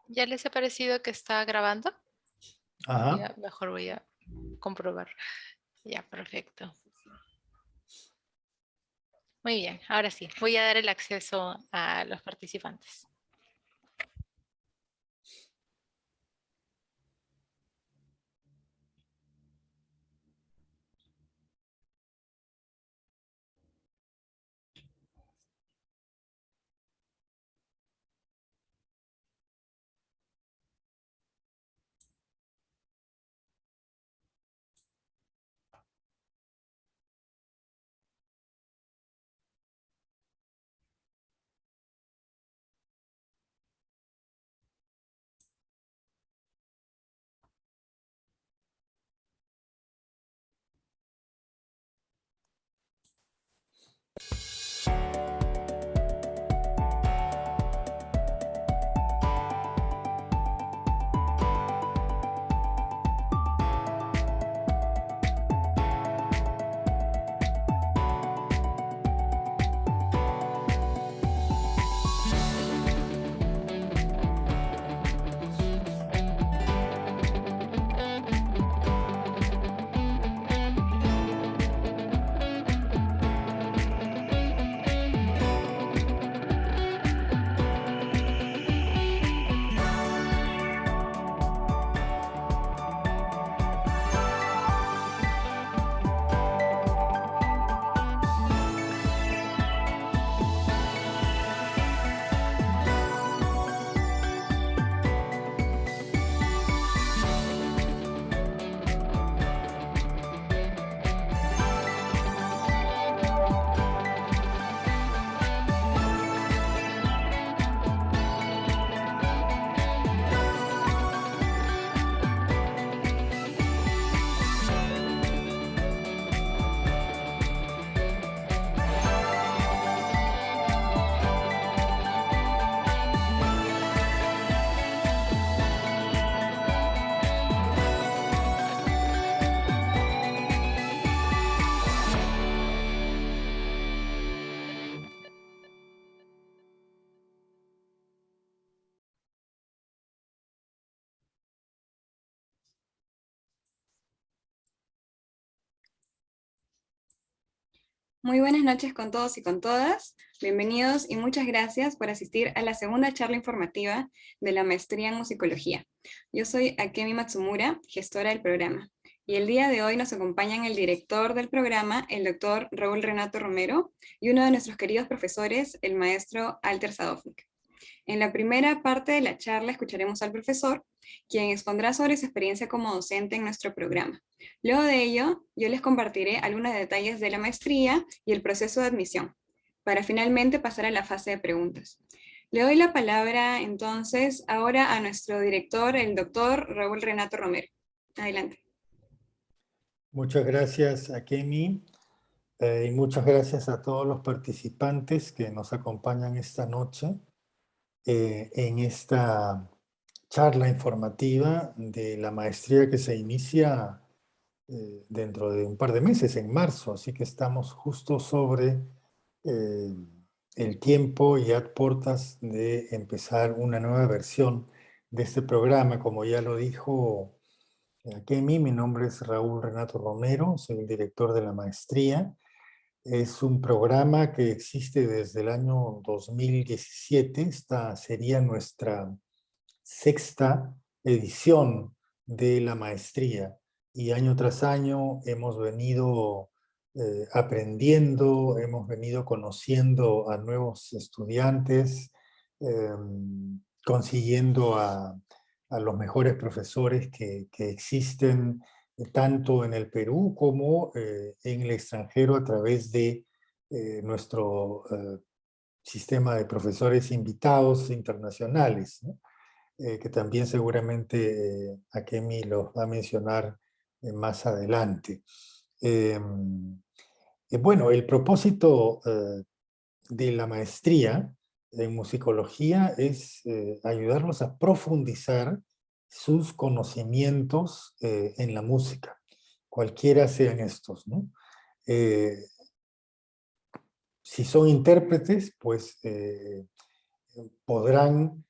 ¿Ya les ha parecido que está grabando? Ajá. Ya, mejor voy a comprobar. Ya, perfecto. Muy bien, ahora sí, voy a dar el acceso a los participantes. Muy buenas noches con todos y con todas. Bienvenidos y muchas gracias por asistir a la segunda charla informativa de la maestría en musicología. Yo soy Akemi Matsumura, gestora del programa. Y el día de hoy nos acompañan el director del programa, el doctor Raúl Renato Romero, y uno de nuestros queridos profesores, el maestro Alter Sadovnik. En la primera parte de la charla escucharemos al profesor, quien expondrá sobre su experiencia como docente en nuestro programa. Luego de ello, yo les compartiré algunos detalles de la maestría y el proceso de admisión, para finalmente pasar a la fase de preguntas. Le doy la palabra entonces ahora a nuestro director, el doctor Raúl Renato Romero. Adelante. Muchas gracias a Kemi y muchas gracias a todos los participantes que nos acompañan esta noche en esta charla informativa de la maestría que se inicia dentro de un par de meses, en marzo, así que estamos justo sobre el tiempo y a puertas de empezar una nueva versión de este programa. Como ya lo dijo Kemi, mi nombre es Raúl Renato Romero, soy el director de la maestría. Es un programa que existe desde el año 2017, esta sería nuestra sexta edición de la maestría y año tras año hemos venido aprendiendo, hemos venido conociendo a nuevos estudiantes, consiguiendo a los mejores profesores que existen tanto en el Perú como en el extranjero a través de nuestro sistema de profesores invitados internacionales, ¿no? Que también seguramente Akemi los va a mencionar más adelante. Bueno, el propósito de la maestría en musicología es ayudarlos a profundizar sus conocimientos en la música, cualquiera sean estos, ¿no? Si son intérpretes, pues podrán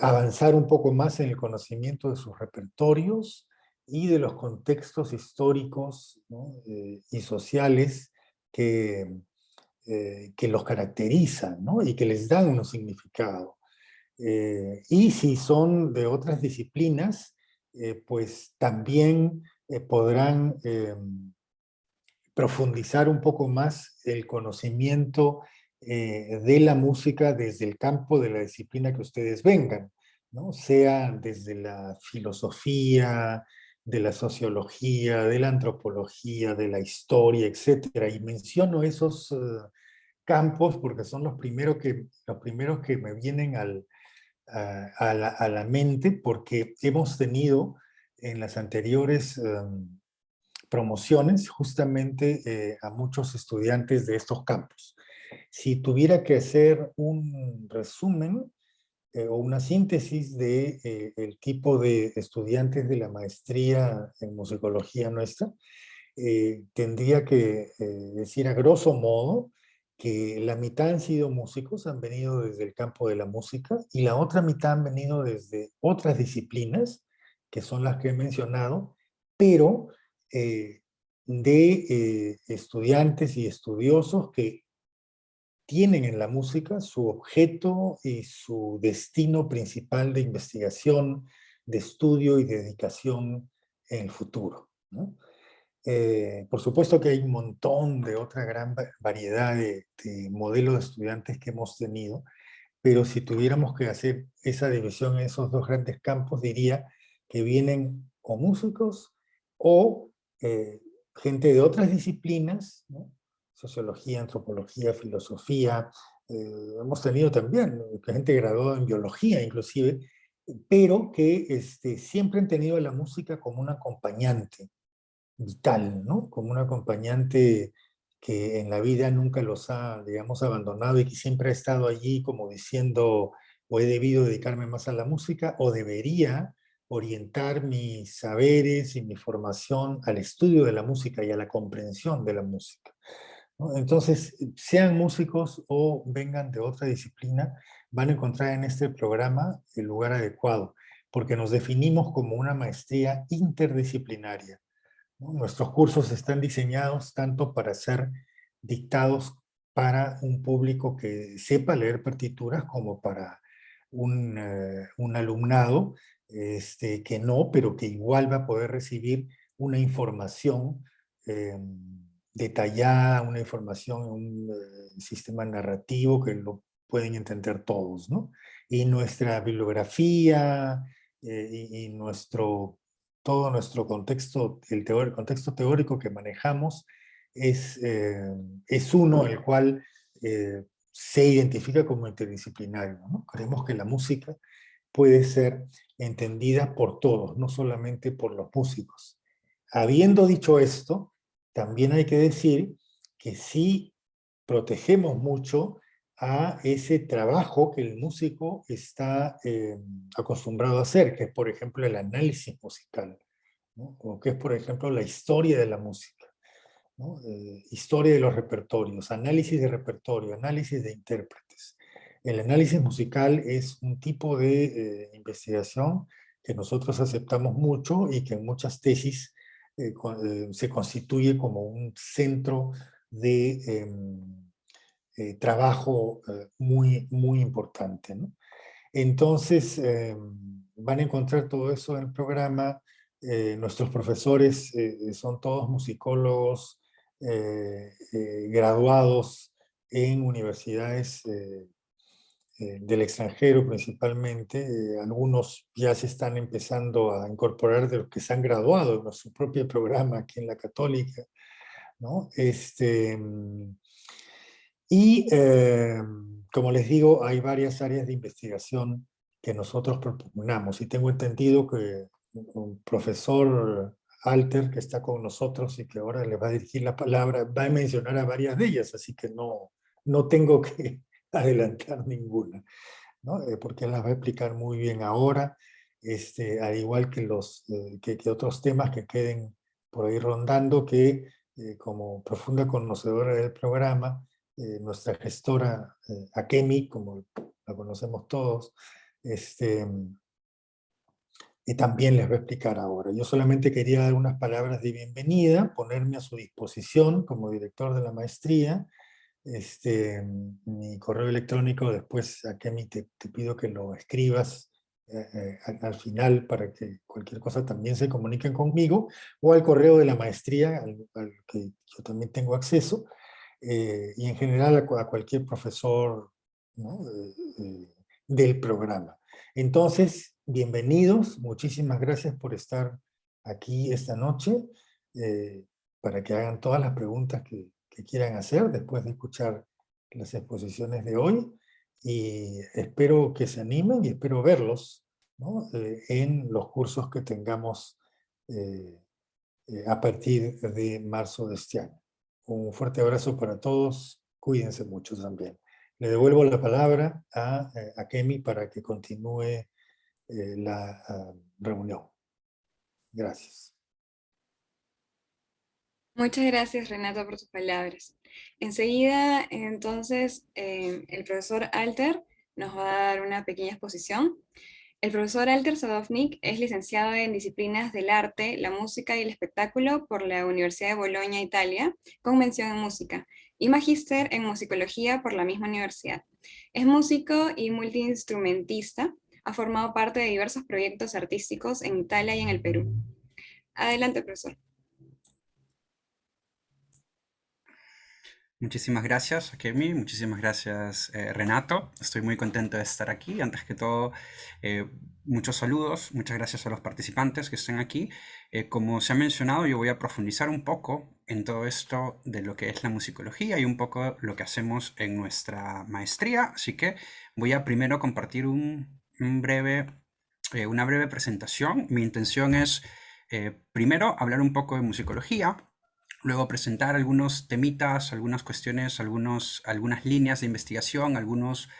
avanzar un poco más en el conocimiento de sus repertorios y de los contextos históricos, ¿no? Y sociales que los caracterizan, ¿no? Y que les dan un significado. Y si son de otras disciplinas, pues también podrán profundizar un poco más el conocimiento de la música desde el campo de la disciplina que ustedes vengan, ¿no? Sea desde la filosofía, de la sociología, de la antropología, de la historia, etcétera. Y menciono esos campos porque son los primeros que me vienen a la mente, porque hemos tenido en las anteriores promociones justamente a muchos estudiantes de estos campos. Si tuviera que hacer un resumen o una síntesis de el tipo de estudiantes de la maestría en musicología nuestra, tendría que decir a grosso modo que la mitad han sido músicos, han venido desde el campo de la música, y la otra mitad han venido desde otras disciplinas, que son las que he mencionado, pero de estudiantes y estudiosos que tienen en la música su objeto y su destino principal de investigación, de estudio y de dedicación en el futuro, ¿no? Por supuesto que hay un montón de otra gran variedad de modelos de estudiantes que hemos tenido, pero si tuviéramos que hacer esa división en esos dos grandes campos, diría que vienen o músicos o gente de otras disciplinas, ¿no? Sociología, antropología, filosofía. Hemos tenido también gente graduada en biología inclusive, pero que siempre han tenido la música como un acompañante vital, ¿no? Como un acompañante que en la vida nunca los ha, digamos, abandonado y que siempre ha estado allí como diciendo, o he debido dedicarme más a la música, o debería orientar mis saberes y mi formación al estudio de la música y a la comprensión de la música, ¿no? Entonces, sean músicos o vengan de otra disciplina, van a encontrar en este programa el lugar adecuado, porque nos definimos como una maestría interdisciplinaria, ¿no? Nuestros cursos están diseñados tanto para ser dictados para un público que sepa leer partituras como para un alumnado que no, pero que igual va a poder recibir una información detallada, una información, un sistema narrativo que lo pueden entender todos, ¿no? Y nuestra bibliografía y todo nuestro contexto, el contexto teórico que manejamos es uno el cual se identifica como interdisciplinario, ¿no? Creemos que la música puede ser entendida por todos, no solamente por los músicos. Habiendo dicho esto, también hay que decir que sí protegemos mucho a ese trabajo que el músico está acostumbrado a hacer, que es, por ejemplo, el análisis musical, ¿no? O que es, por ejemplo, la historia de la música, ¿no? Historia de los repertorios, análisis de repertorio, análisis de intérpretes. El análisis musical es un tipo de investigación que nosotros aceptamos mucho y que en muchas tesis se constituye como un centro de trabajo muy, muy importante, ¿no? Entonces, van a encontrar todo eso en el programa. Nuestros profesores son todos musicólogos graduados en universidades del extranjero principalmente. Algunos ya se están empezando a incorporar de los que se han graduado en nuestro propio programa aquí en la Católica, ¿no? Y como les digo, hay varias áreas de investigación que nosotros propugnamos. Y tengo entendido que un profesor Alter, que está con nosotros y que ahora le va a dirigir la palabra, va a mencionar a varias de ellas, así que no tengo que adelantar ninguna, ¿no? Porque él las va a explicar muy bien ahora, al igual que, que otros temas que queden por ahí rondando, que como profunda conocedora del programa, nuestra gestora Akemi, como la conocemos todos, Este, y también les voy a explicar ahora. Yo solamente quería dar unas palabras de bienvenida, ponerme a su disposición como director de la maestría. Mi correo electrónico, después, Akemi, te pido que lo escribas al final para que cualquier cosa también se comuniquen conmigo, o al correo de la maestría, al que yo también tengo acceso, y en general a cualquier profesor, ¿no? Del programa. Entonces, bienvenidos, muchísimas gracias por estar aquí esta noche, para que hagan todas las preguntas que quieran hacer después de escuchar las exposiciones de hoy, y espero que se animen y espero verlos, ¿no? En los cursos que tengamos a partir de marzo de este año. Un fuerte abrazo para todos, cuídense mucho también. Le devuelvo la palabra a Kemi para que continúe la reunión. Gracias. Muchas gracias, Renato, por tus palabras. Enseguida, entonces, el profesor Alter nos va a dar una pequeña exposición. El profesor Alter Sadovnik es licenciado en disciplinas del arte, la música y el espectáculo por la Universidad de Bolonia, Italia, con mención en música, y magíster en musicología por la misma universidad. Es músico y multiinstrumentista. Ha formado parte de diversos proyectos artísticos en Italia y en el Perú. Adelante, profesor. Muchísimas gracias, Kemi. Muchísimas gracias, Renato. Estoy muy contento de estar aquí. Antes que todo, muchos saludos. Muchas gracias a los participantes que estén aquí. Como se ha mencionado, yo voy a profundizar un poco en todo esto de lo que es la musicología y un poco lo que hacemos en nuestra maestría. Así que voy a primero compartir una breve presentación. Mi intención es, primero, hablar un poco de musicología. Luego presentar algunos temitas, algunas cuestiones, algunas líneas de investigación, algunos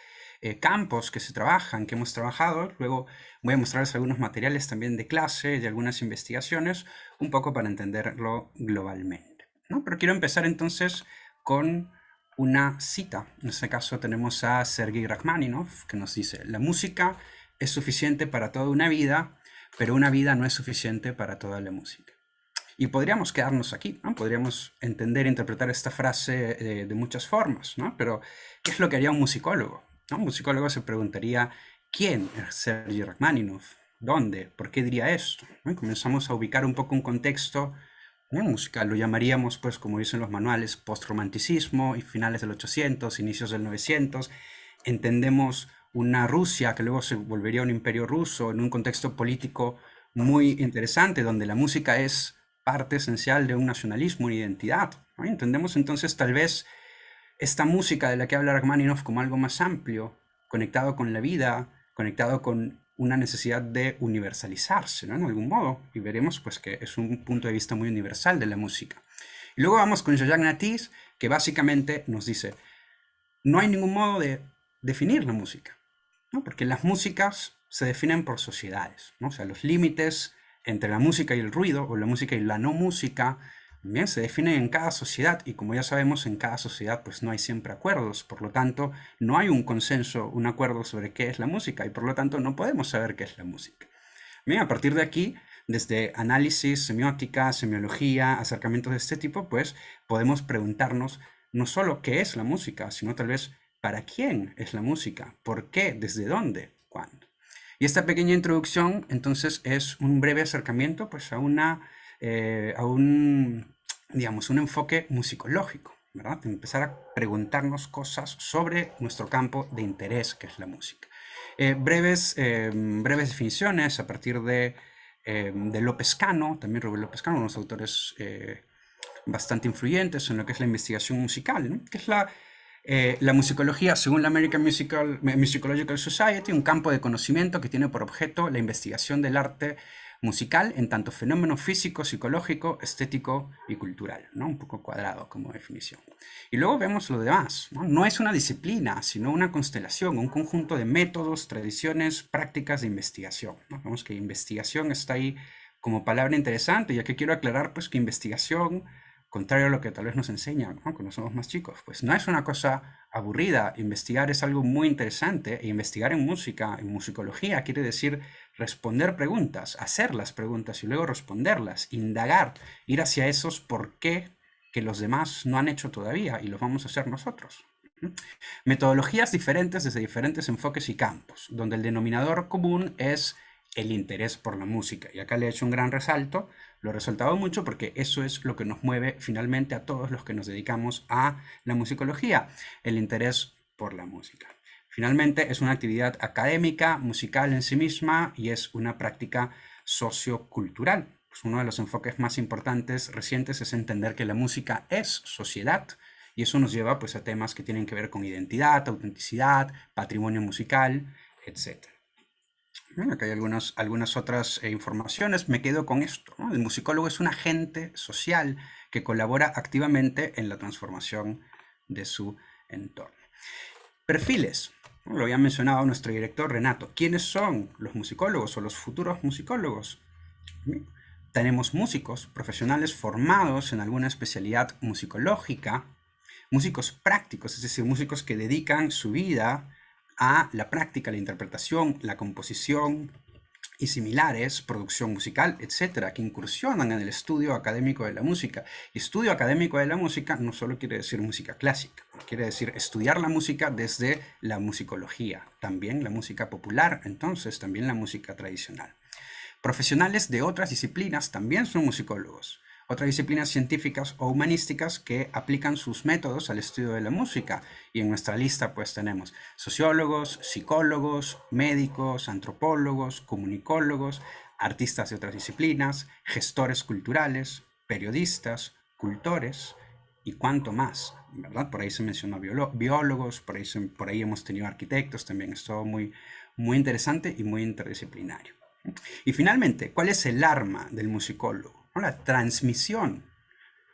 campos que se trabajan, que hemos trabajado. Luego voy a mostrarles algunos materiales también de clase, de algunas investigaciones, un poco para entenderlo globalmente, ¿no? Pero quiero empezar entonces con una cita. En este caso tenemos a Sergei Rachmaninoff, que nos dice: la música es suficiente para toda una vida, pero una vida no es suficiente para toda la música. Y podríamos quedarnos aquí, ¿no? Podríamos entender e interpretar esta frase de muchas formas, ¿no? Pero, ¿qué es lo que haría un musicólogo? ¿No? Un musicólogo se preguntaría: ¿quién es Sergei Rachmaninoff? ¿Dónde? ¿Por qué diría esto? ¿No? Comenzamos a ubicar un poco un contexto, ¿no?, musical. Lo llamaríamos, pues, como dicen los manuales, postromanticismo y finales del 800, inicios del 900. Entendemos una Rusia que luego se volvería un imperio ruso en un contexto político muy interesante, donde la música es parte esencial de un nacionalismo, una identidad, ¿no? Entendemos entonces tal vez esta música de la que habla Rachmaninoff como algo más amplio, conectado con la vida, conectado con una necesidad de universalizarse, ¿no?, en algún modo, y veremos pues que es un punto de vista muy universal de la música. Y luego vamos con Jacques Natisse, que básicamente nos dice: no hay ningún modo de definir la música, ¿no? Porque las músicas se definen por sociedades, ¿no? O sea, los límites entre la música y el ruido, o la música y la no música, bien, se definen en cada sociedad, y como ya sabemos, en cada sociedad pues no hay siempre acuerdos. Por lo tanto, no hay un consenso, un acuerdo sobre qué es la música, y por lo tanto no podemos saber qué es la música. Bien, a partir de aquí, desde análisis, semiótica, semiología, acercamientos de este tipo, pues podemos preguntarnos no solo qué es la música, sino tal vez para quién es la música, por qué, desde dónde, cuándo. Y esta pequeña introducción, entonces, es un breve acercamiento pues, a un enfoque musicológico, ¿verdad? Empezar a preguntarnos cosas sobre nuestro campo de interés, que es la música. Breves definiciones a partir de López Cano, también Rubén López Cano, unos autores bastante influyentes en lo que es la investigación musical, ¿no? Que es la musicología, según la American Musicological Society, un campo de conocimiento que tiene por objeto la investigación del arte musical en tanto fenómeno físico, psicológico, estético y cultural, ¿no? Un poco cuadrado como definición. Y luego vemos lo demás, ¿no? No es una disciplina, sino una constelación, un conjunto de métodos, tradiciones, prácticas de investigación, ¿no? Vemos que investigación está ahí como palabra interesante, ya que quiero aclarar pues que investigación contrario a lo que tal vez nos enseñan, ¿no?, cuando somos más chicos. Pues no es una cosa aburrida. Investigar es algo muy interesante, e investigar en música, en musicología, quiere decir responder preguntas, hacer las preguntas y luego responderlas, indagar, ir hacia esos por qué que los demás no han hecho todavía y los vamos a hacer nosotros. Metodologías diferentes desde diferentes enfoques y campos, donde el denominador común es el interés por la música. Y acá le he hecho un gran resalto, lo he resaltado mucho porque eso es lo que nos mueve finalmente a todos los que nos dedicamos a la musicología, el interés por la música. Finalmente es una actividad académica, musical en sí misma, y es una práctica sociocultural. Pues uno de los enfoques más importantes recientes es entender que la música es sociedad, y eso nos lleva pues a temas que tienen que ver con identidad, autenticidad, patrimonio musical, etc. Bueno, acá hay algunas otras informaciones. Me quedo con esto, ¿no? El musicólogo es un agente social que colabora activamente en la transformación de su entorno. Perfiles. Lo había mencionado nuestro director Renato. ¿Quiénes son los musicólogos o los futuros musicólogos? Tenemos músicos profesionales formados en alguna especialidad musicológica, músicos prácticos, es decir, músicos que dedican su vida a la práctica, la interpretación, la composición y similares, producción musical, etcétera, que incursionan en el estudio académico de la música. Y estudio académico de la música no solo quiere decir música clásica, quiere decir estudiar la música desde la musicología, también la música popular, entonces también la música tradicional. Profesionales de otras disciplinas también son musicólogos. Otras disciplinas científicas o humanísticas que aplican sus métodos al estudio de la música. Y en nuestra lista pues tenemos sociólogos, psicólogos, médicos, antropólogos, comunicólogos, artistas de otras disciplinas, gestores culturales, periodistas, cultores y cuánto más, ¿verdad? Por ahí se mencionó biólogos, por ahí hemos tenido arquitectos también. Es todo muy, muy interesante y muy interdisciplinario. Y finalmente, ¿cuál es el arma del musicólogo? La transmisión.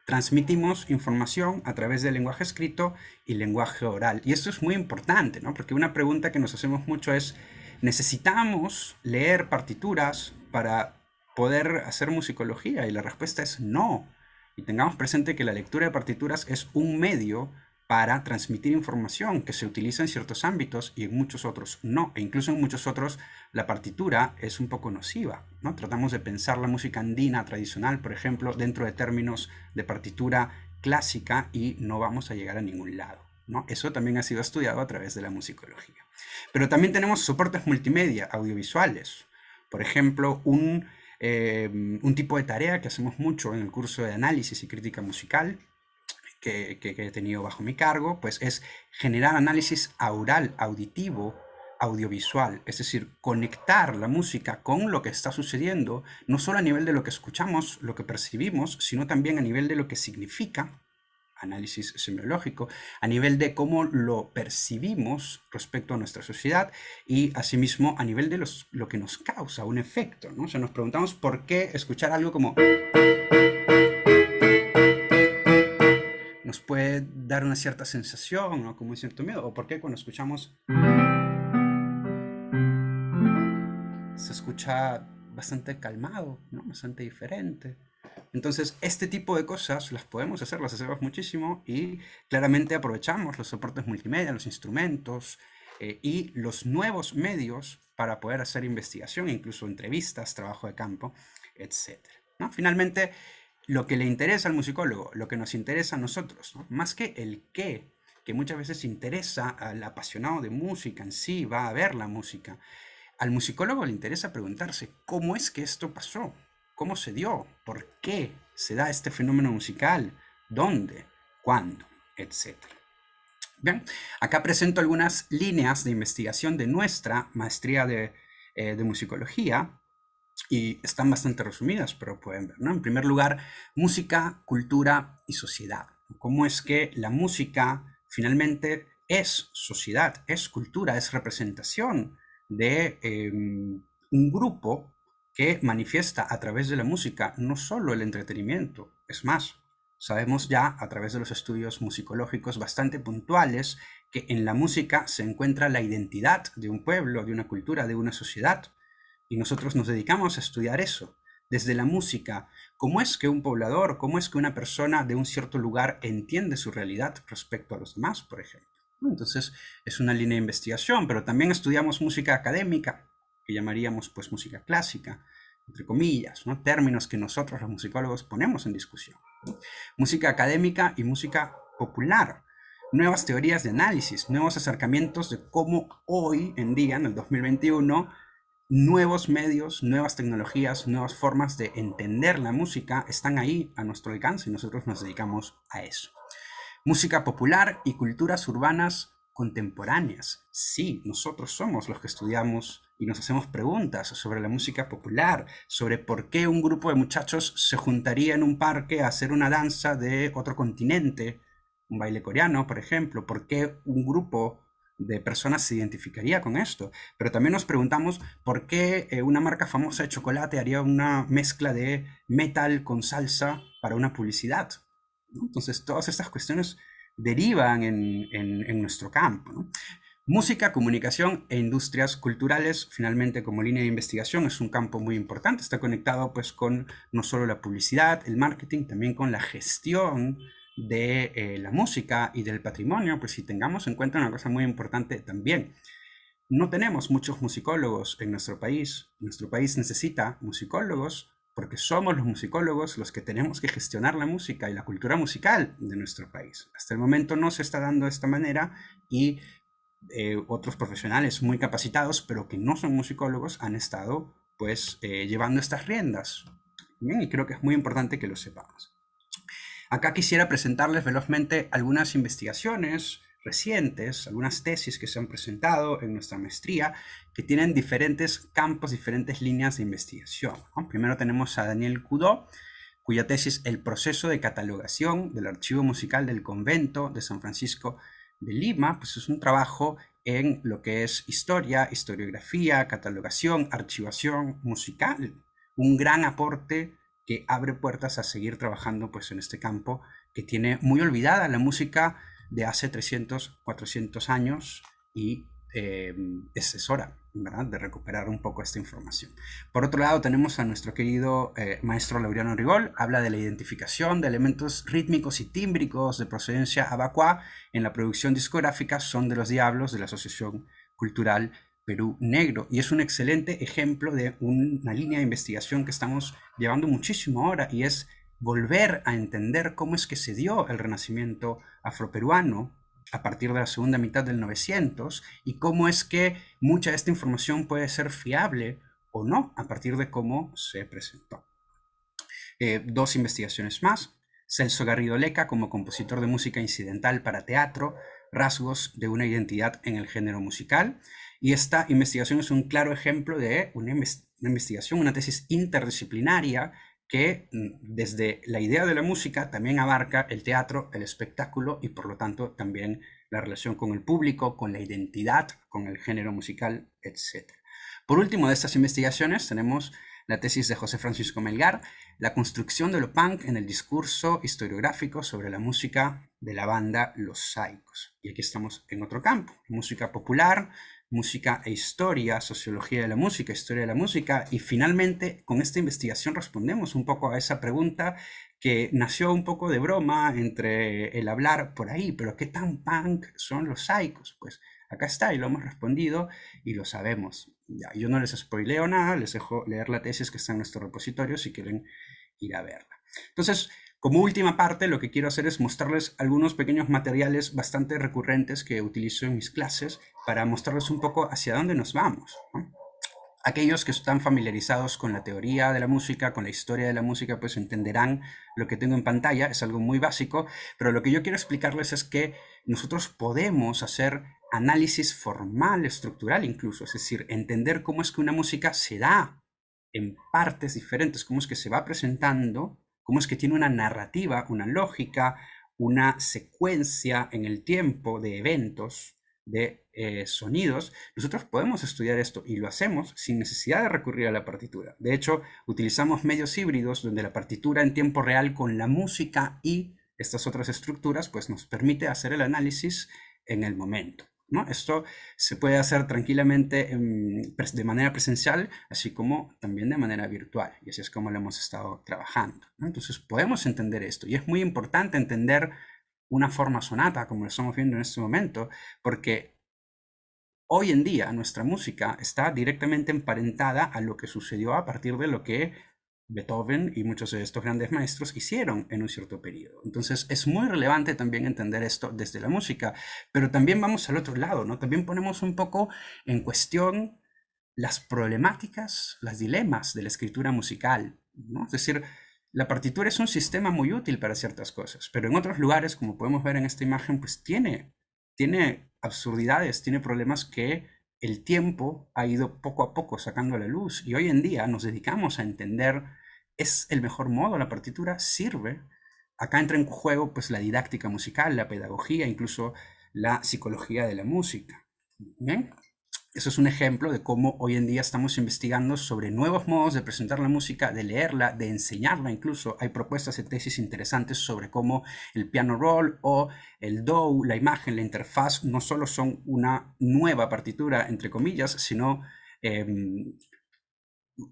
Transmitimos información a través del lenguaje escrito y lenguaje oral. Y esto es muy importante, ¿no? Porque una pregunta que nos hacemos mucho es, ¿necesitamos leer partituras para poder hacer musicología? Y la respuesta es no. Y tengamos presente que la lectura de partituras es un medio para transmitir información que se utiliza en ciertos ámbitos y en muchos otros no. E incluso en muchos otros la partitura es un poco nociva, ¿no? Tratamos de pensar la música andina tradicional, por ejemplo, dentro de términos de partitura clásica y no vamos a llegar a ningún lado, ¿no? Eso también ha sido estudiado a través de la musicología. Pero también tenemos soportes multimedia, audiovisuales. Por ejemplo, un tipo de tarea que hacemos mucho en el curso de análisis y crítica musical, que he tenido bajo mi cargo, pues es generar análisis aural, auditivo, audiovisual, es decir, conectar la música con lo que está sucediendo, no solo a nivel de lo que escuchamos, lo que percibimos, sino también a nivel de lo que significa, análisis semiológico, a nivel de cómo lo percibimos respecto a nuestra sociedad y asimismo a nivel de lo que nos causa un efecto, ¿no? O sea, nos preguntamos por qué escuchar algo como nos puede dar una cierta sensación, ¿no? Como un cierto miedo, o por qué cuando escuchamos se escucha bastante calmado, ¿no? Bastante diferente. Entonces, este tipo de cosas las hacemos muchísimo y claramente aprovechamos los soportes multimedia, los instrumentos y los nuevos medios para poder hacer investigación, incluso entrevistas, trabajo de campo, etc., ¿no? Finalmente, lo que le interesa al musicólogo, lo que nos interesa a nosotros, ¿no? Más que el qué, que muchas veces interesa al apasionado de música en sí, va a ver la música. Al musicólogo le interesa preguntarse, ¿cómo es que esto pasó? ¿Cómo se dio? ¿Por qué se da este fenómeno musical? ¿Dónde? ¿Cuándo? Etcétera. Bien, acá presento algunas líneas de investigación de nuestra maestría de musicología y están bastante resumidas, pero pueden ver, ¿no? En primer lugar, música, cultura y sociedad. ¿Cómo es que la música finalmente es sociedad, es cultura, es representación de un grupo que manifiesta a través de la música no solo el entretenimiento? Es más, sabemos ya a través de los estudios musicológicos bastante puntuales que en la música se encuentra la identidad de un pueblo, de una cultura, de una sociedad. Y nosotros nos dedicamos a estudiar eso. desde la música, cómo es que un poblador, cómo es que una persona de un cierto lugar entiende su realidad respecto a los demás, por ejemplo. Entonces es una línea de investigación, pero también estudiamos música académica, que llamaríamos pues música clásica, entre comillas, ¿no? Términos que nosotros los musicólogos ponemos en discusión. Música académica y música popular, nuevas teorías de análisis, nuevos acercamientos de cómo hoy en día, en el 2021, nuevos medios, nuevas tecnologías, nuevas formas de entender la música están ahí a nuestro alcance y nosotros nos dedicamos a eso. Música popular y culturas urbanas contemporáneas. Sí, nosotros somos los que estudiamos y nos hacemos preguntas sobre la música popular, sobre por qué un grupo de muchachos se juntaría en un parque a hacer una danza de otro continente, un baile coreano, por ejemplo, por qué un grupo de personas se identificaría con esto. Pero también nos preguntamos por qué una marca famosa de chocolate haría una mezcla de metal con salsa para una publicidad, ¿no? Entonces, todas estas cuestiones derivan en nuestro campo, ¿no? Música, comunicación e industrias culturales, finalmente como línea de investigación, es un campo muy importante. Está conectado pues con no solo la publicidad, el marketing, también con la gestión de la música y del patrimonio. Pues si tengamos en cuenta una cosa muy importante también, no tenemos muchos musicólogos en nuestro país. Nuestro país necesita musicólogos porque somos los musicólogos los que tenemos que gestionar la música y la cultura musical de nuestro país. Hasta el momento no se está dando de esta manera y otros profesionales muy capacitados, pero que no son musicólogos, han estado pues llevando estas riendas. Bien, y creo que es muy importante que lo sepamos. Acá quisiera presentarles velozmente algunas investigaciones recientes, algunas tesis que se han presentado en nuestra maestría, que tienen diferentes campos, diferentes líneas de investigación, ¿no? Primero tenemos a Daniel Cudó, cuya tesis El proceso de catalogación del archivo musical del convento de San Francisco de Lima, pues es un trabajo en lo que es historia, historiografía, catalogación, archivación musical, un gran aporte que abre puertas a seguir trabajando pues en este campo que tiene muy olvidada la música de hace 300, 400 años y es hora, ¿verdad?, de recuperar un poco esta información. Por otro lado tenemos a nuestro querido maestro Laureano Rigol, habla de la identificación de elementos rítmicos y tímbricos de procedencia abacua en la producción discográfica Son de los Diablos de la Asociación Cultural Perú Negro, y es un excelente ejemplo de una línea de investigación que estamos llevando muchísimo ahora, y es volver a entender cómo es que se dio el renacimiento afroperuano a partir de la segunda mitad del 900 y cómo es que mucha de esta información puede ser fiable o no a partir de cómo se presentó. Dos investigaciones más. Celso Garrido Leca como compositor de música incidental para teatro, rasgos de una identidad en el género musical. Y esta investigación es un claro ejemplo de una investigación, una tesis interdisciplinaria que desde la idea de la música también abarca el teatro, el espectáculo y por lo tanto también la relación con el público, con la identidad, con el género musical, etc. Por último de estas investigaciones tenemos la tesis de José Francisco Melgar, la construcción de lo punk en el discurso historiográfico sobre la música de la banda Los Saicos. Y aquí estamos en otro campo, música popular, música e historia, sociología de la música, historia de la música, y finalmente con esta investigación respondemos un poco a esa pregunta que nació un poco de broma entre el hablar por ahí, pero ¿qué tan punk son Los Saicos? Pues acá está y lo hemos respondido y lo sabemos. Ya, yo no les spoileo nada, les dejo leer la tesis que está en nuestro repositorio si quieren ir a verla. Entonces, como última parte, lo que quiero hacer es mostrarles algunos pequeños materiales bastante recurrentes que utilizo en mis clases para mostrarles un poco hacia dónde nos vamos, ¿no? Aquellos que están familiarizados con la teoría de la música, con la historia de la música, pues entenderán lo que tengo en pantalla, es algo muy básico, pero lo que yo quiero explicarles es que nosotros podemos hacer análisis formal, estructural incluso, es decir, entender cómo es que una música se da en partes diferentes, cómo es que se va presentando, cómo es que tiene una narrativa, una lógica, una secuencia en el tiempo de eventos, de sonidos. Nosotros podemos estudiar esto y lo hacemos sin necesidad de recurrir a la partitura. De hecho, utilizamos medios híbridos donde la partitura en tiempo real con la música y estas otras estructuras pues nos permite hacer el análisis en el momento. ¿no? Esto se puede hacer tranquilamente de manera presencial, así como también de manera virtual, y así es como lo hemos estado trabajando, ¿no? Entonces podemos entender esto, y es muy importante entender una forma sonata, como lo estamos viendo en este momento, porque hoy en día nuestra música está directamente emparentada a lo que sucedió a partir de lo que Beethoven y muchos de estos grandes maestros hicieron en un cierto periodo. Entonces es muy relevante también entender esto desde la música, pero también vamos al otro lado, ¿no? También ponemos un poco en cuestión las problemáticas, los dilemas de la escritura musical, ¿no? Es decir, la partitura es un sistema muy útil para ciertas cosas, pero en otros lugares, como podemos ver en esta imagen, pues tiene absurdidades, tiene problemas que el tiempo ha ido poco a poco sacando a la luz, y hoy en día nos dedicamos a entender, ¿es el mejor modo la partitura? ¿Sirve? Acá entra en juego pues la didáctica musical, la pedagogía, incluso la psicología de la música. ¿Bien? Eso es un ejemplo de cómo hoy en día estamos investigando sobre nuevos modos de presentar la música, de leerla, de enseñarla incluso. Hay propuestas de tesis interesantes sobre cómo el piano roll o el DAW, la imagen, la interfaz, no solo son una nueva partitura, entre comillas, sino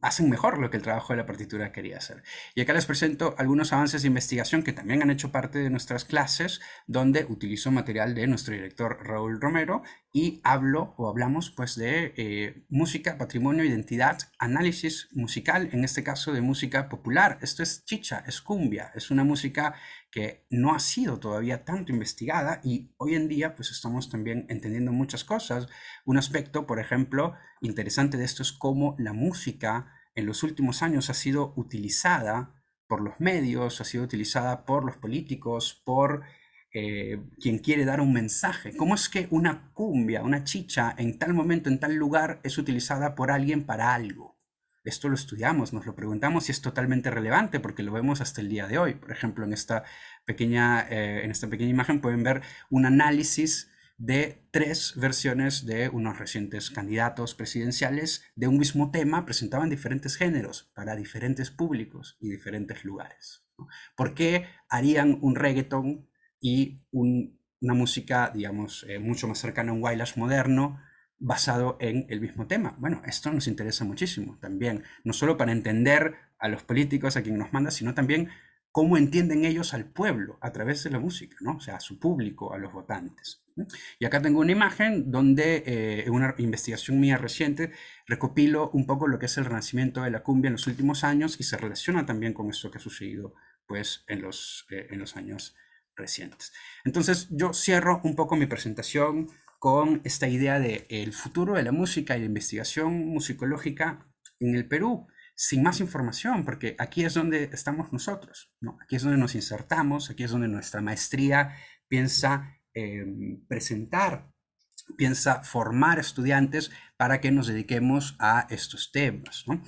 hacen mejor lo que el trabajo de la partitura quería hacer. Y acá les presento algunos avances de investigación que también han hecho parte de nuestras clases, donde utilizo material de nuestro director Raúl Romero y hablamos pues de música, patrimonio, identidad, análisis musical, en este caso de música popular. Esto es chicha, es cumbia, es una música que no ha sido todavía tanto investigada, y hoy en día pues estamos también entendiendo muchas cosas. Un aspecto, por ejemplo, interesante de esto es cómo la música en los últimos años ha sido utilizada por los medios, ha sido utilizada por los políticos, por quien quiere dar un mensaje. ¿Cómo es que una cumbia, una chicha, en tal momento, en tal lugar, es utilizada por alguien para algo? Esto lo estudiamos, nos lo preguntamos y es totalmente relevante porque lo vemos hasta el día de hoy. Por ejemplo, en esta pequeña imagen pueden ver un análisis de 3 versiones de unos recientes candidatos presidenciales de un mismo tema presentado en diferentes géneros para diferentes públicos y diferentes lugares, ¿no? ¿Por qué harían un reggaeton y una música, digamos, mucho más cercana a un Wailash moderno basado en el mismo tema? Bueno, esto nos interesa muchísimo también, no solo para entender a los políticos, a quien nos manda, sino también cómo entienden ellos al pueblo a través de la música, ¿no? O sea, a su público, a los votantes, ¿no? Y acá tengo una imagen donde en una investigación mía reciente recopilo un poco lo que es el renacimiento de la cumbia en los últimos años, y se relaciona también con esto que ha sucedido pues en los años recientes. Entonces yo cierro un poco mi presentación con esta idea de el futuro de la música y la investigación musicológica en el Perú, sin más información, porque aquí es donde estamos nosotros, ¿no? Aquí es donde nos insertamos, aquí es donde nuestra maestría piensa presentar, piensa formar estudiantes para que nos dediquemos a estos temas, ¿no?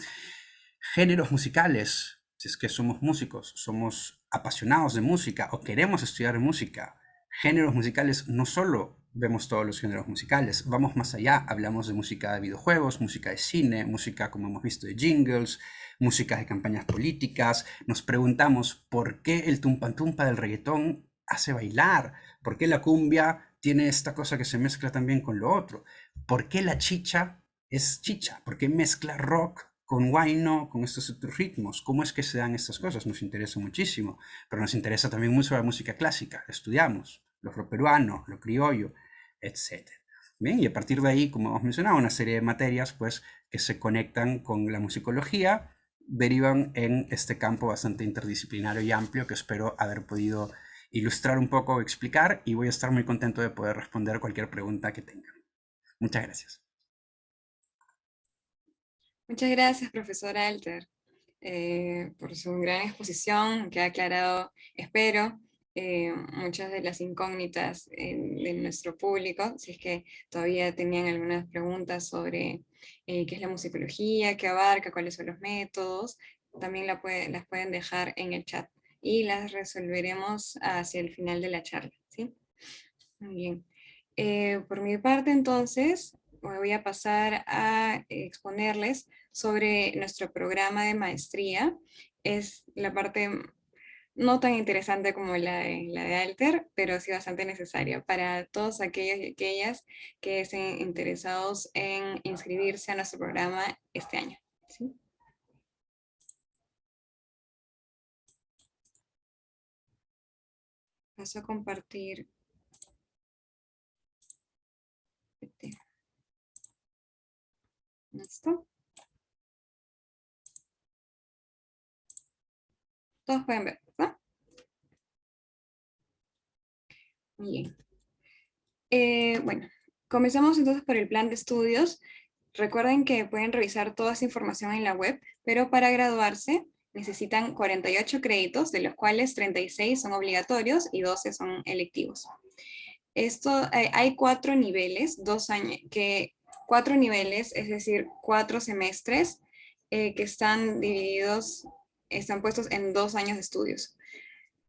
Géneros musicales, si es que somos músicos, somos apasionados de música o queremos estudiar música. Géneros musicales, no solo vemos todos los géneros musicales, vamos más allá, hablamos de música de videojuegos, música de cine, música, como hemos visto, de jingles, música de campañas políticas. Nos preguntamos por qué el tumpa tumpa del reggaetón hace bailar, por qué la cumbia tiene esta cosa que se mezcla también con lo otro, por qué la chicha es chicha, por qué mezcla rock con huayno, con estos otros ritmos. ¿Cómo es que se dan estas cosas? Nos interesa muchísimo, pero nos interesa también mucho la música clásica. Estudiamos lo afroperuano, lo criollo, etc. Bien, y a partir de ahí, como hemos mencionado, una serie de materias pues, que se conectan con la musicología, derivan en este campo bastante interdisciplinario y amplio que espero haber podido ilustrar un poco, explicar, y voy a estar muy contento de poder responder cualquier pregunta que tengan. Muchas gracias. Muchas gracias, profesor Alter, por su gran exposición que ha aclarado, espero, muchas de las incógnitas de nuestro público, si es que todavía tenían algunas preguntas sobre qué es la musicología, qué abarca, cuáles son los métodos, también las pueden dejar en el chat y las resolveremos hacia el final de la charla, ¿sí? Muy bien. Por mi parte, entonces, voy a pasar a exponerles sobre nuestro programa de maestría. Es la parte no tan interesante como la de Alter, pero sí bastante necesaria para todos aquellos y aquellas que estén interesados en inscribirse a nuestro programa este año. ¿Sí? Paso a compartir. ¿Listo? Todos pueden ver, ¿verdad? Muy bien. Bueno, comenzamos entonces por el plan de estudios. Recuerden que pueden revisar toda esa información en la web, pero para graduarse necesitan 48 créditos, de los cuales 36 son obligatorios y 12 son electivos. Hay 4 niveles, 2 años, 4 niveles, es decir, 4 semestres que están divididos, están puestos en 2 años de estudios.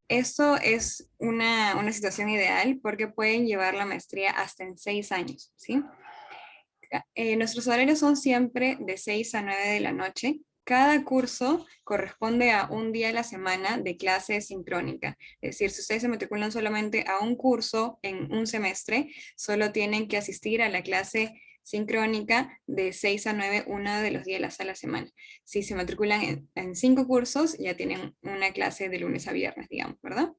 Esto es una situación ideal porque pueden llevar la maestría hasta en 6 años, ¿sí? Nuestros horarios son siempre de 6 a 9 de la noche. Cada curso corresponde a un día a la semana de clase sincrónica. Es decir, si ustedes se matriculan solamente a un curso en un semestre, solo tienen que asistir a la clase sincrónica de 6 a 9 uno de los días a la semana. Si se matriculan en 5 cursos, ya tienen una clase de lunes a viernes, digamos, ¿verdad?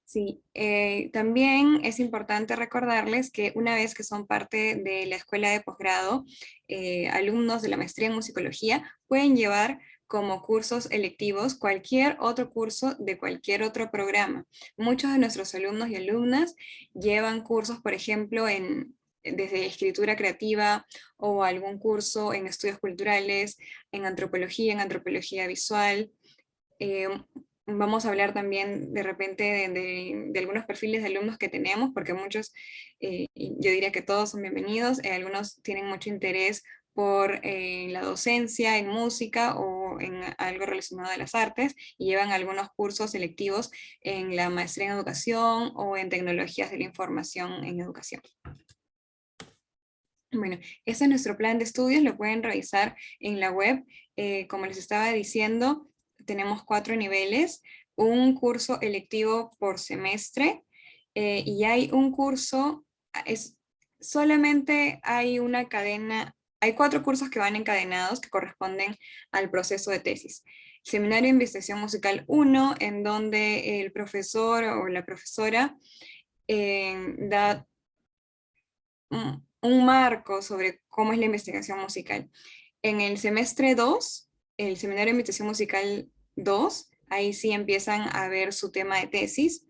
Sí, también es importante recordarles que una vez que son parte de la escuela de posgrado, alumnos de la maestría en musicología pueden llevar como cursos electivos cualquier otro curso de cualquier otro programa. Muchos de nuestros alumnos y alumnas llevan cursos, por ejemplo, desde escritura creativa o algún curso en estudios culturales, en antropología visual. Vamos a hablar también de repente de algunos perfiles de alumnos que tenemos, porque muchos, yo diría que todos son bienvenidos, algunos tienen mucho interés por la docencia en música o en algo relacionado a las artes, y llevan algunos cursos selectivos en la maestría en educación o en tecnologías de la información en educación. Bueno, ese es nuestro plan de estudios, lo pueden revisar en la web. Como les estaba diciendo, tenemos 4 niveles, un curso electivo por semestre, y hay un curso, solamente hay una cadena, hay 4 cursos que van encadenados que corresponden al proceso de tesis. Seminario de Investigación Musical 1, en donde el profesor o la profesora da un marco sobre cómo es la investigación musical. En el semestre 2, el Seminario de Investigación Musical 2, ahí sí empiezan a ver su tema de tesis,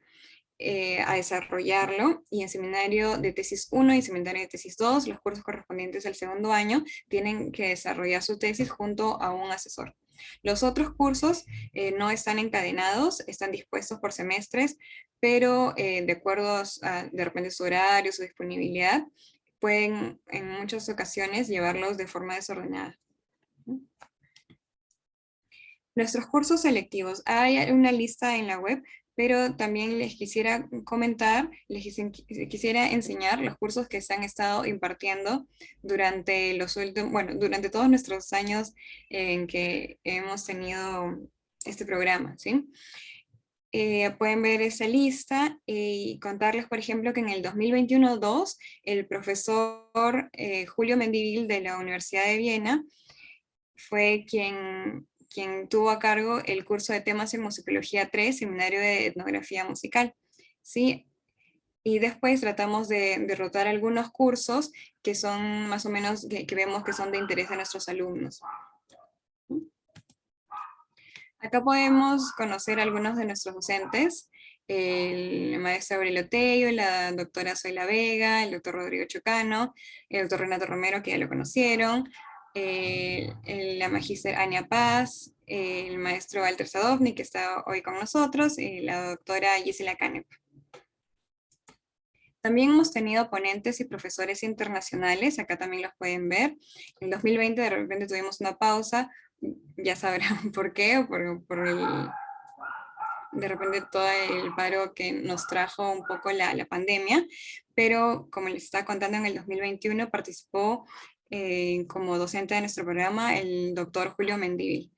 a desarrollarlo, y en Seminario de Tesis 1 y Seminario de Tesis 2, los cursos correspondientes al segundo año, tienen que desarrollar su tesis junto a un asesor. Los otros cursos no están encadenados, están dispuestos por semestres, pero de acuerdo a de repente su horario, su disponibilidad, pueden en muchas ocasiones llevarlos de forma desordenada. Nuestros cursos selectivos, hay una lista en la web, pero también les quisiera comentar, quisiera enseñar los cursos que se han estado impartiendo durante los últimos, bueno, durante todos nuestros años en que hemos tenido este programa, ¿sí? Pueden ver esa lista y contarles, por ejemplo, que en el 2021-2, el profesor Julio Mendivil de la Universidad de Viena fue quien tuvo a cargo el curso de temas en musicología 3, seminario de etnografía musical, ¿sí? Y después tratamos de derrotar algunos cursos que son más o menos, que vemos que son de interés de nuestros alumnos. Acá podemos conocer a algunos de nuestros docentes, el maestro Aurelio Tello, la doctora Zoila Vega, el doctor Rodrigo Chocano, el doctor Renato Romero, que ya lo conocieron, la magíster Ania Paz, el maestro Walter Sadovnik, que está hoy con nosotros, y la doctora Gisela Canep. También hemos tenido ponentes y profesores internacionales, acá también los pueden ver. En 2020 de repente tuvimos una pausa, ya sabrán por qué, de repente todo el paro que nos trajo un poco la pandemia, pero como les estaba contando, en el 2021 participó como docente de nuestro programa el doctor Julio Mendivil.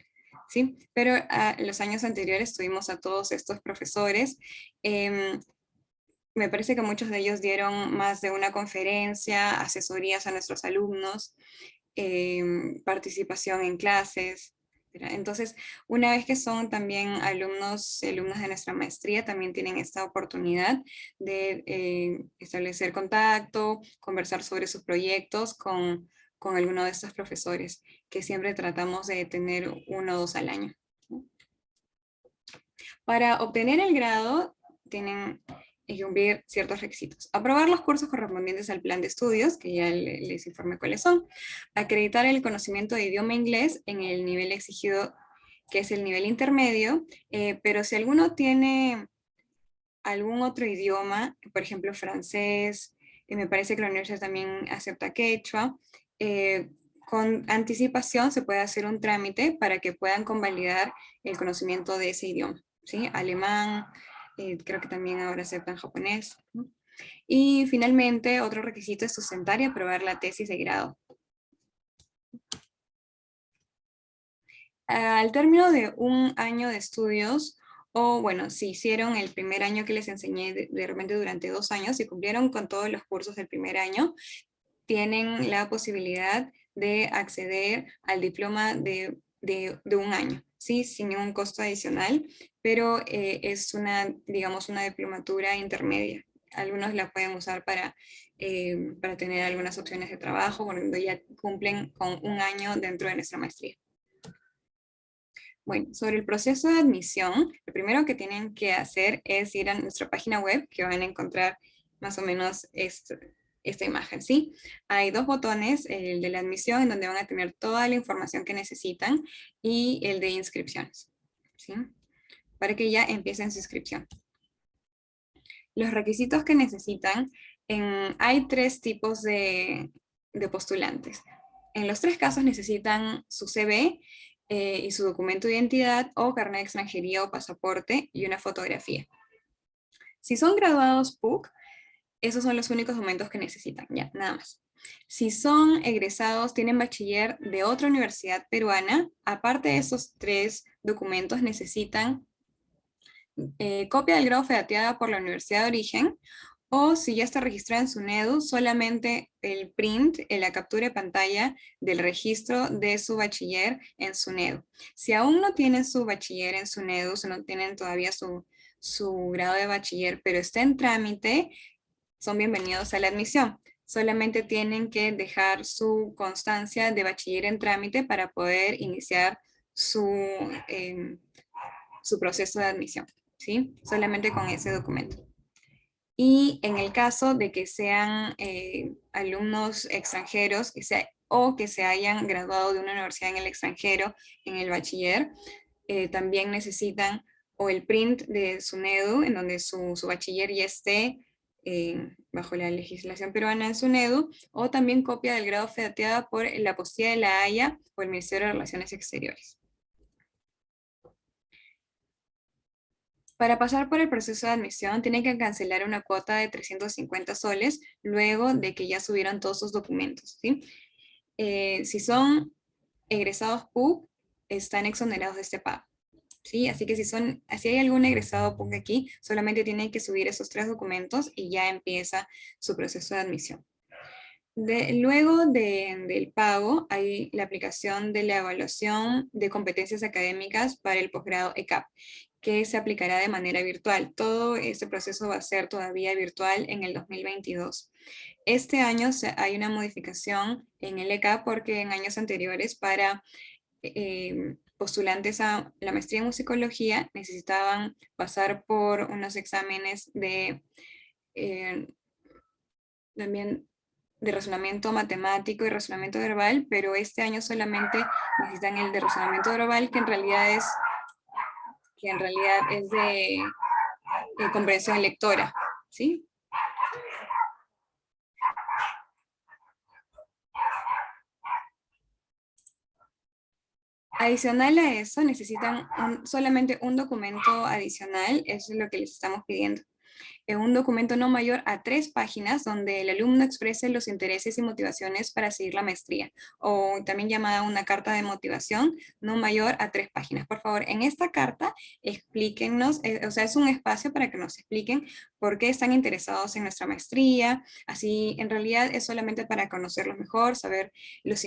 ¿sí? Pero los años anteriores tuvimos a todos estos profesores. Me parece que muchos de ellos dieron más de una conferencia, asesorías a nuestros alumnos, participación en clases. Entonces, una vez que son también alumnos y alumnas de nuestra maestría, también tienen esta oportunidad de establecer contacto, conversar sobre sus proyectos con alguno de estos profesores, que siempre tratamos de tener 1 o 2 al año. Para obtener el grado, tienen que cumplir ciertos requisitos. Aprobar los cursos correspondientes al plan de estudios, que ya les informé cuáles son. Acreditar el conocimiento de idioma inglés en el nivel exigido, que es el nivel intermedio, pero si alguno tiene algún otro idioma, por ejemplo francés, me parece que la universidad también acepta quechua, con anticipación se puede hacer un trámite para que puedan convalidar el conocimiento de ese idioma, ¿sí? Alemán, creo que también ahora aceptan japonés. Y finalmente, otro requisito es sustentar y aprobar la tesis de grado. Al término de 1 año de estudios, o bueno, si hicieron el primer año que les enseñé de repente durante 2 años y cumplieron con todos los cursos del primer año, tienen la posibilidad de acceder al diploma de 1 año, ¿sí? Sin ningún costo adicional, pero es una, digamos, una diplomatura intermedia. Algunos la pueden usar para tener algunas opciones de trabajo cuando ya cumplen con 1 año dentro de nuestra maestría. Bueno, sobre el proceso de admisión, lo primero que tienen que hacer es ir a nuestra página web, que van a encontrar más o menos esta imagen, ¿sí? Hay 2 botones, el de la admisión, en donde van a tener toda la información que necesitan, y el de inscripciones, ¿sí? Para que ya empiecen su inscripción. Los requisitos que necesitan, hay 3 tipos de postulantes. En los 3 casos necesitan su CV, y su documento de identidad o carnet de extranjería o pasaporte y una fotografía. Si son graduados PUC, esos son los únicos documentos que necesitan, ya, nada más. Si son egresados, tienen bachiller de otra universidad peruana, aparte de esos 3 documentos necesitan copia del grado fedateada por la universidad de origen, o si ya está registrada en SUNEDU, solamente el print, la captura de pantalla del registro de su bachiller en SUNEDU. Si aún no tienen su bachiller en SUNEDU, si no tienen todavía su grado de bachiller, pero está en trámite, son bienvenidos a la admisión. Solamente tienen que dejar su constancia de bachiller en trámite para poder iniciar su proceso de admisión, ¿sí? Solamente con ese documento. Y en el caso de que sean alumnos extranjeros o que se hayan graduado de una universidad en el extranjero en el bachiller, también necesitan o el print de SUNEDU, en donde su bachiller ya esté bajo la legislación peruana en SUNEDU, o también copia del grado fedateada por la Apostilla de la Haya o el Ministerio de Relaciones Exteriores. Para pasar por el proceso de admisión, tienen que cancelar una cuota de 350 soles luego de que ya subieron todos sus documentos, ¿sí? Si son egresados PUC, están exonerados de este pago, ¿sí? Así que si hay algún egresado PUC aquí, solamente tienen que subir esos 3 documentos y ya empieza su proceso de admisión. Luego del pago, hay la aplicación de la evaluación de competencias académicas para el posgrado ECAP, que se aplicará de manera virtual. Todo este proceso va a ser todavía virtual en el 2022. Este año hay una modificación en el ECAP porque en años anteriores para postulantes a la maestría en musicología necesitaban pasar por unos exámenes también de razonamiento matemático y razonamiento verbal, pero este año solamente necesitan el de razonamiento verbal, que en realidad es de comprensión lectora, ¿sí? Adicional a eso, necesitan solamente un documento adicional, eso es lo que les estamos pidiendo. Un documento no mayor a 3 páginas donde el alumno exprese los intereses y motivaciones para seguir la maestría, o también llamada una carta de motivación no mayor a 3 páginas. Por favor, en esta carta explíquennos, o sea, es un espacio para que nos expliquen por qué están interesados en nuestra maestría. Así, en realidad es solamente para conocerlos mejor, saber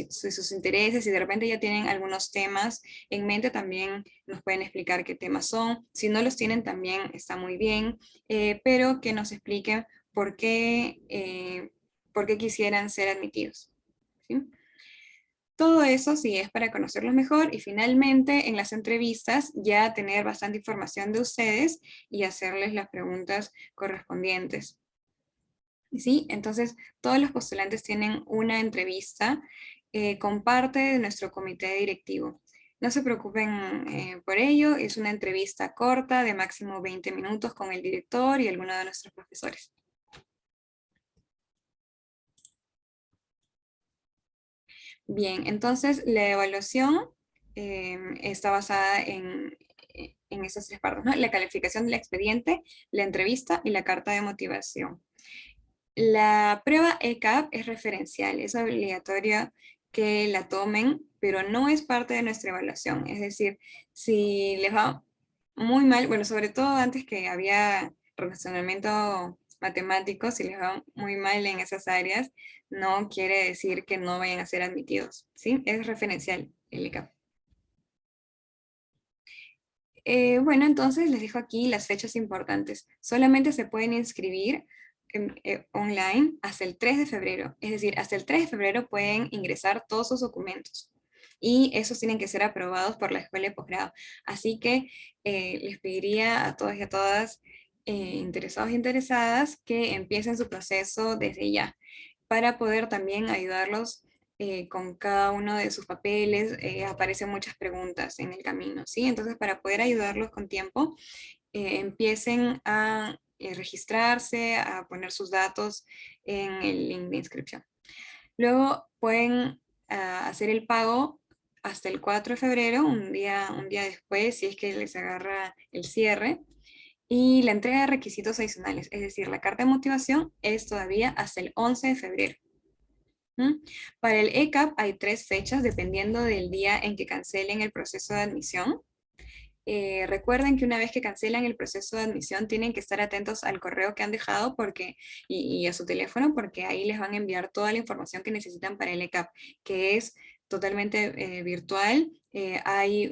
sus intereses, y de repente ya tienen algunos temas en mente, también nos pueden explicar qué temas son. Si no los tienen, también está muy bien, pero que nos expliquen por qué quisieran ser admitidos, ¿sí? Todo eso sí es para conocerlos mejor, y finalmente en las entrevistas ya tener bastante información de ustedes y hacerles las preguntas correspondientes. ¿Sí? Entonces, todos los postulantes tienen una entrevista con parte de nuestro comité directivo. No se preocupen por ello, es una entrevista corta de máximo 20 minutos con el director y alguno de nuestros profesores. Bien, entonces la evaluación está basada en esas 3 partes, ¿no? La calificación del expediente, la entrevista y la carta de motivación. La prueba ECAP es referencial, es obligatoria que la tomen, pero no es parte de nuestra evaluación. Es decir, si les va muy mal, bueno, sobre todo antes que había razonamiento matemático, si les va muy mal en esas áreas, no quiere decir que no vayan a ser admitidos, ¿sí? Es referencial el ECAP. Bueno, entonces les dejo aquí las fechas importantes. Solamente se pueden inscribir online hasta el 3 de febrero. Es decir, hasta el 3 de febrero pueden ingresar todos sus documentos. Y esos tienen que ser aprobados por la escuela de posgrado. Así que les pediría a todos y a todas interesados e interesadas que empiecen su proceso desde ya, para poder también ayudarlos con cada uno de sus papeles. Aparecen muchas preguntas en el camino, ¿sí? Entonces, para poder ayudarlos con tiempo, empiecen a registrarse, a poner sus datos en el link de inscripción. Luego pueden hacer el pago hasta el 4 de febrero, un día después, si es que les agarra el cierre. Y la entrega de requisitos adicionales, es decir, la carta de motivación, es todavía hasta el 11 de febrero. Para el ECAP hay 3 fechas dependiendo del día en que cancelen el proceso de admisión. Recuerden que una vez que cancelan el proceso de admisión tienen que estar atentos al correo que han dejado y a su teléfono, porque ahí les van a enviar toda la información que necesitan para el ECAP, que es totalmente virtual. Hay,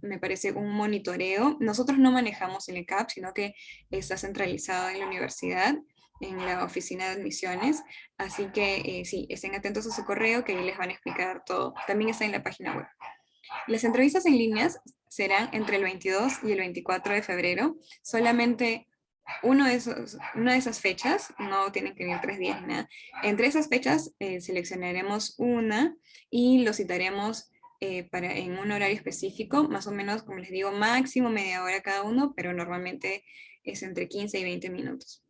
me parece, un monitoreo. Nosotros no manejamos el ECAP, sino que está centralizado en la universidad, en la oficina de admisiones. Así que sí, estén atentos a su correo, que ahí les van a explicar todo. También está en la página web. Las entrevistas en líneas serán entre el 22 y el 24 de febrero. Solamente una de esas fechas, no tienen que venir 3 días ni nada. Entre esas fechas seleccionaremos una y lo citaremos en un horario específico, más o menos, como les digo, máximo media hora cada uno, pero normalmente es entre 15 y 20 minutos.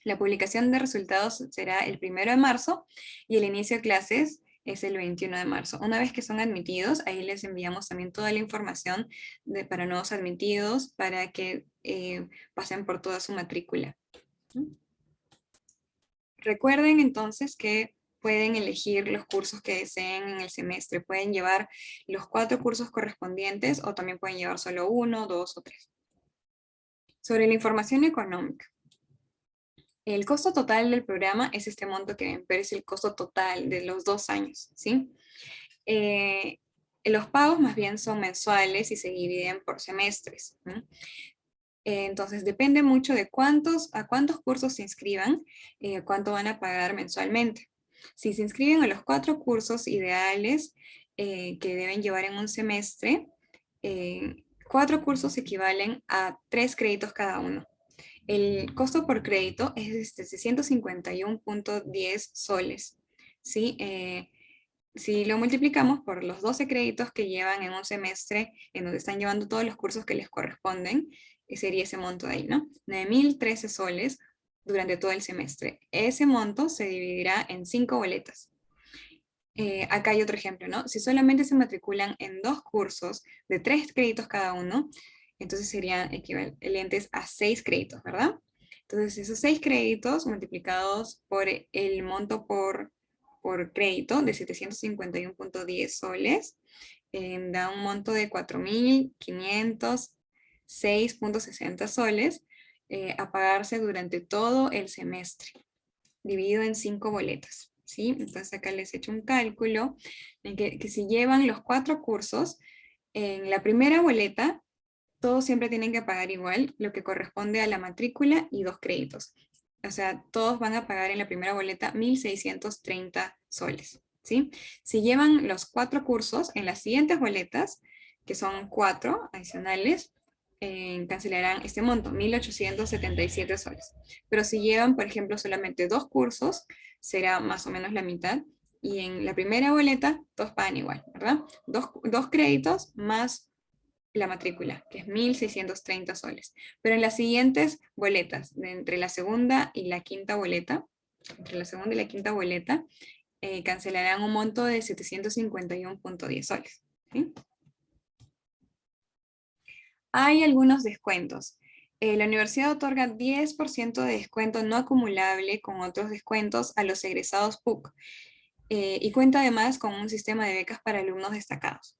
La publicación de resultados será el 1 de marzo y el inicio de clases es el 21 de marzo. Una vez que son admitidos, ahí les enviamos también toda la información para nuevos admitidos, para que pasen por toda su matrícula. Recuerden entonces que pueden elegir los cursos que deseen en el semestre. Pueden llevar los 4 cursos correspondientes, o también pueden llevar solo 1, 2 o 3. Sobre la información económica. El costo total del programa es este monto que ven, pero es el costo total de los 2 años, ¿sí? Los pagos más bien son mensuales y se dividen por semestres, ¿no? Entonces depende mucho de a cuántos cursos se inscriban, cuánto van a pagar mensualmente. Si se inscriben a los 4 cursos ideales que deben llevar en un semestre, 4 cursos equivalen a 3 créditos cada uno. El costo por crédito es de 651.10 soles, ¿sí? Si lo multiplicamos por los 12 créditos que llevan en un semestre, en donde están llevando todos los cursos que les corresponden, sería ese monto de ahí, ¿no? 9.013 soles durante todo el semestre. Ese monto se dividirá en 5 boletas. Acá hay otro ejemplo, ¿no? Si solamente se matriculan en 2 cursos de 3 créditos cada uno, entonces serían equivalentes a 6 créditos, ¿verdad? Entonces esos 6 créditos multiplicados por el monto por crédito de 751.10 soles, da un monto de 4.506.60 soles a pagarse durante todo el semestre, dividido en 5 boletas, ¿sí? Entonces acá les he hecho un cálculo en que si llevan los 4 cursos, en la primera boleta, todos siempre tienen que pagar igual, lo que corresponde a la matrícula y 2 créditos. O sea, todos van a pagar en la primera boleta 1.630 soles, ¿sí? Si llevan los 4 cursos, en las siguientes boletas, que son 4 adicionales, cancelarán este monto, 1.877 soles. Pero si llevan, por ejemplo, solamente 2 cursos, será más o menos la mitad. Y en la primera boleta, todos pagan igual, ¿verdad? 2 créditos más la matrícula, que es 1.630 soles. Pero en las siguientes boletas, entre la segunda y la quinta boleta, cancelarán un monto de 751.10 soles. ¿Sí? Hay algunos descuentos. La universidad otorga 10% de descuento no acumulable con otros descuentos a los egresados PUC y cuenta además con un sistema de becas para alumnos destacados.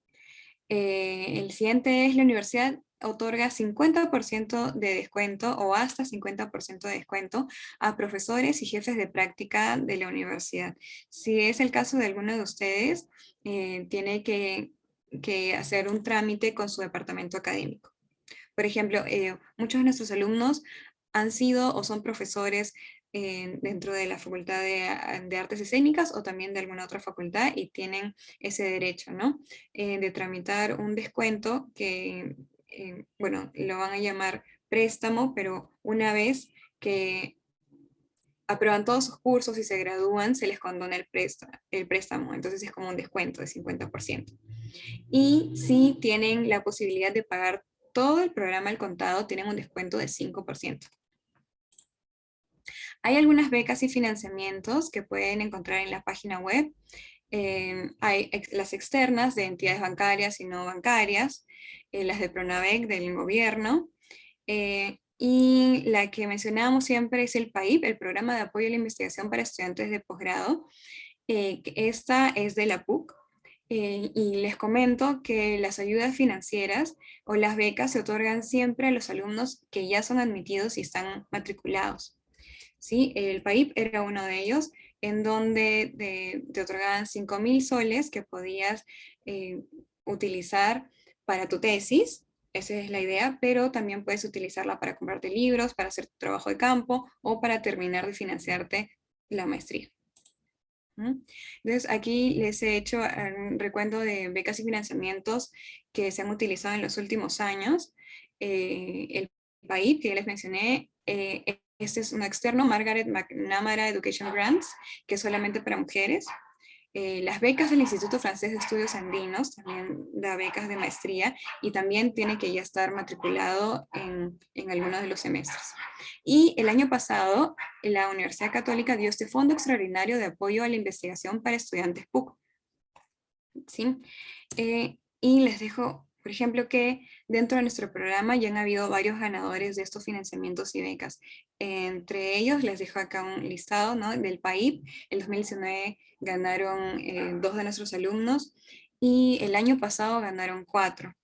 El siguiente es: la universidad otorga 50% de descuento o hasta 50% de descuento a profesores y jefes de práctica de la universidad. Si es el caso de alguno de ustedes, tiene que hacer un trámite con su departamento académico. Por ejemplo, muchos de nuestros alumnos han sido o son profesores dentro de la Facultad de Artes Escénicas o también de alguna otra facultad y tienen ese derecho, ¿no? De tramitar un descuento que, bueno, lo van a llamar préstamo, pero una vez que aprueban todos sus cursos y se gradúan, se les condona el préstamo, entonces es como un descuento de 50%. Y si tienen la posibilidad de pagar todo el programa al contado, tienen un descuento de 5%. Hay algunas becas y financiamientos que pueden encontrar en la página web. Hay las externas de entidades bancarias y no bancarias, las de Pronavec del gobierno, y la que mencionábamos siempre es el PAIP, el Programa de Apoyo a la Investigación para Estudiantes de Posgrado. Esta es de la PUC. Y les comento que las ayudas financieras o las becas se otorgan siempre a los alumnos que ya son admitidos y están matriculados. ¿Sí? El PAIP era uno de ellos, en donde te otorgaban 5.000 soles que podías utilizar para tu tesis, esa es la idea, pero también puedes utilizarla para comprarte libros, para hacer tu trabajo de campo o para terminar de financiarte la maestría. Entonces aquí les he hecho un recuento de becas y financiamientos que se han utilizado en los últimos años. El PAIP que ya les mencioné, este es un externo, Margaret McNamara Education Grants, que es solamente para mujeres. Las becas del Instituto Francés de Estudios Andinos también da becas de maestría y también tiene que ya estar matriculado en algunos de los semestres. Y el año pasado, la Universidad Católica dio este Fondo Extraordinario de Apoyo a la Investigación para Estudiantes PUC. ¿Sí? Y les dejo, por ejemplo, que dentro de nuestro programa ya han habido varios ganadores de estos financiamientos y becas. Entre ellos les dejo acá un listado, ¿no? Del PAIP. El 2019 ganaron 2 de nuestros alumnos y el año pasado ganaron 4.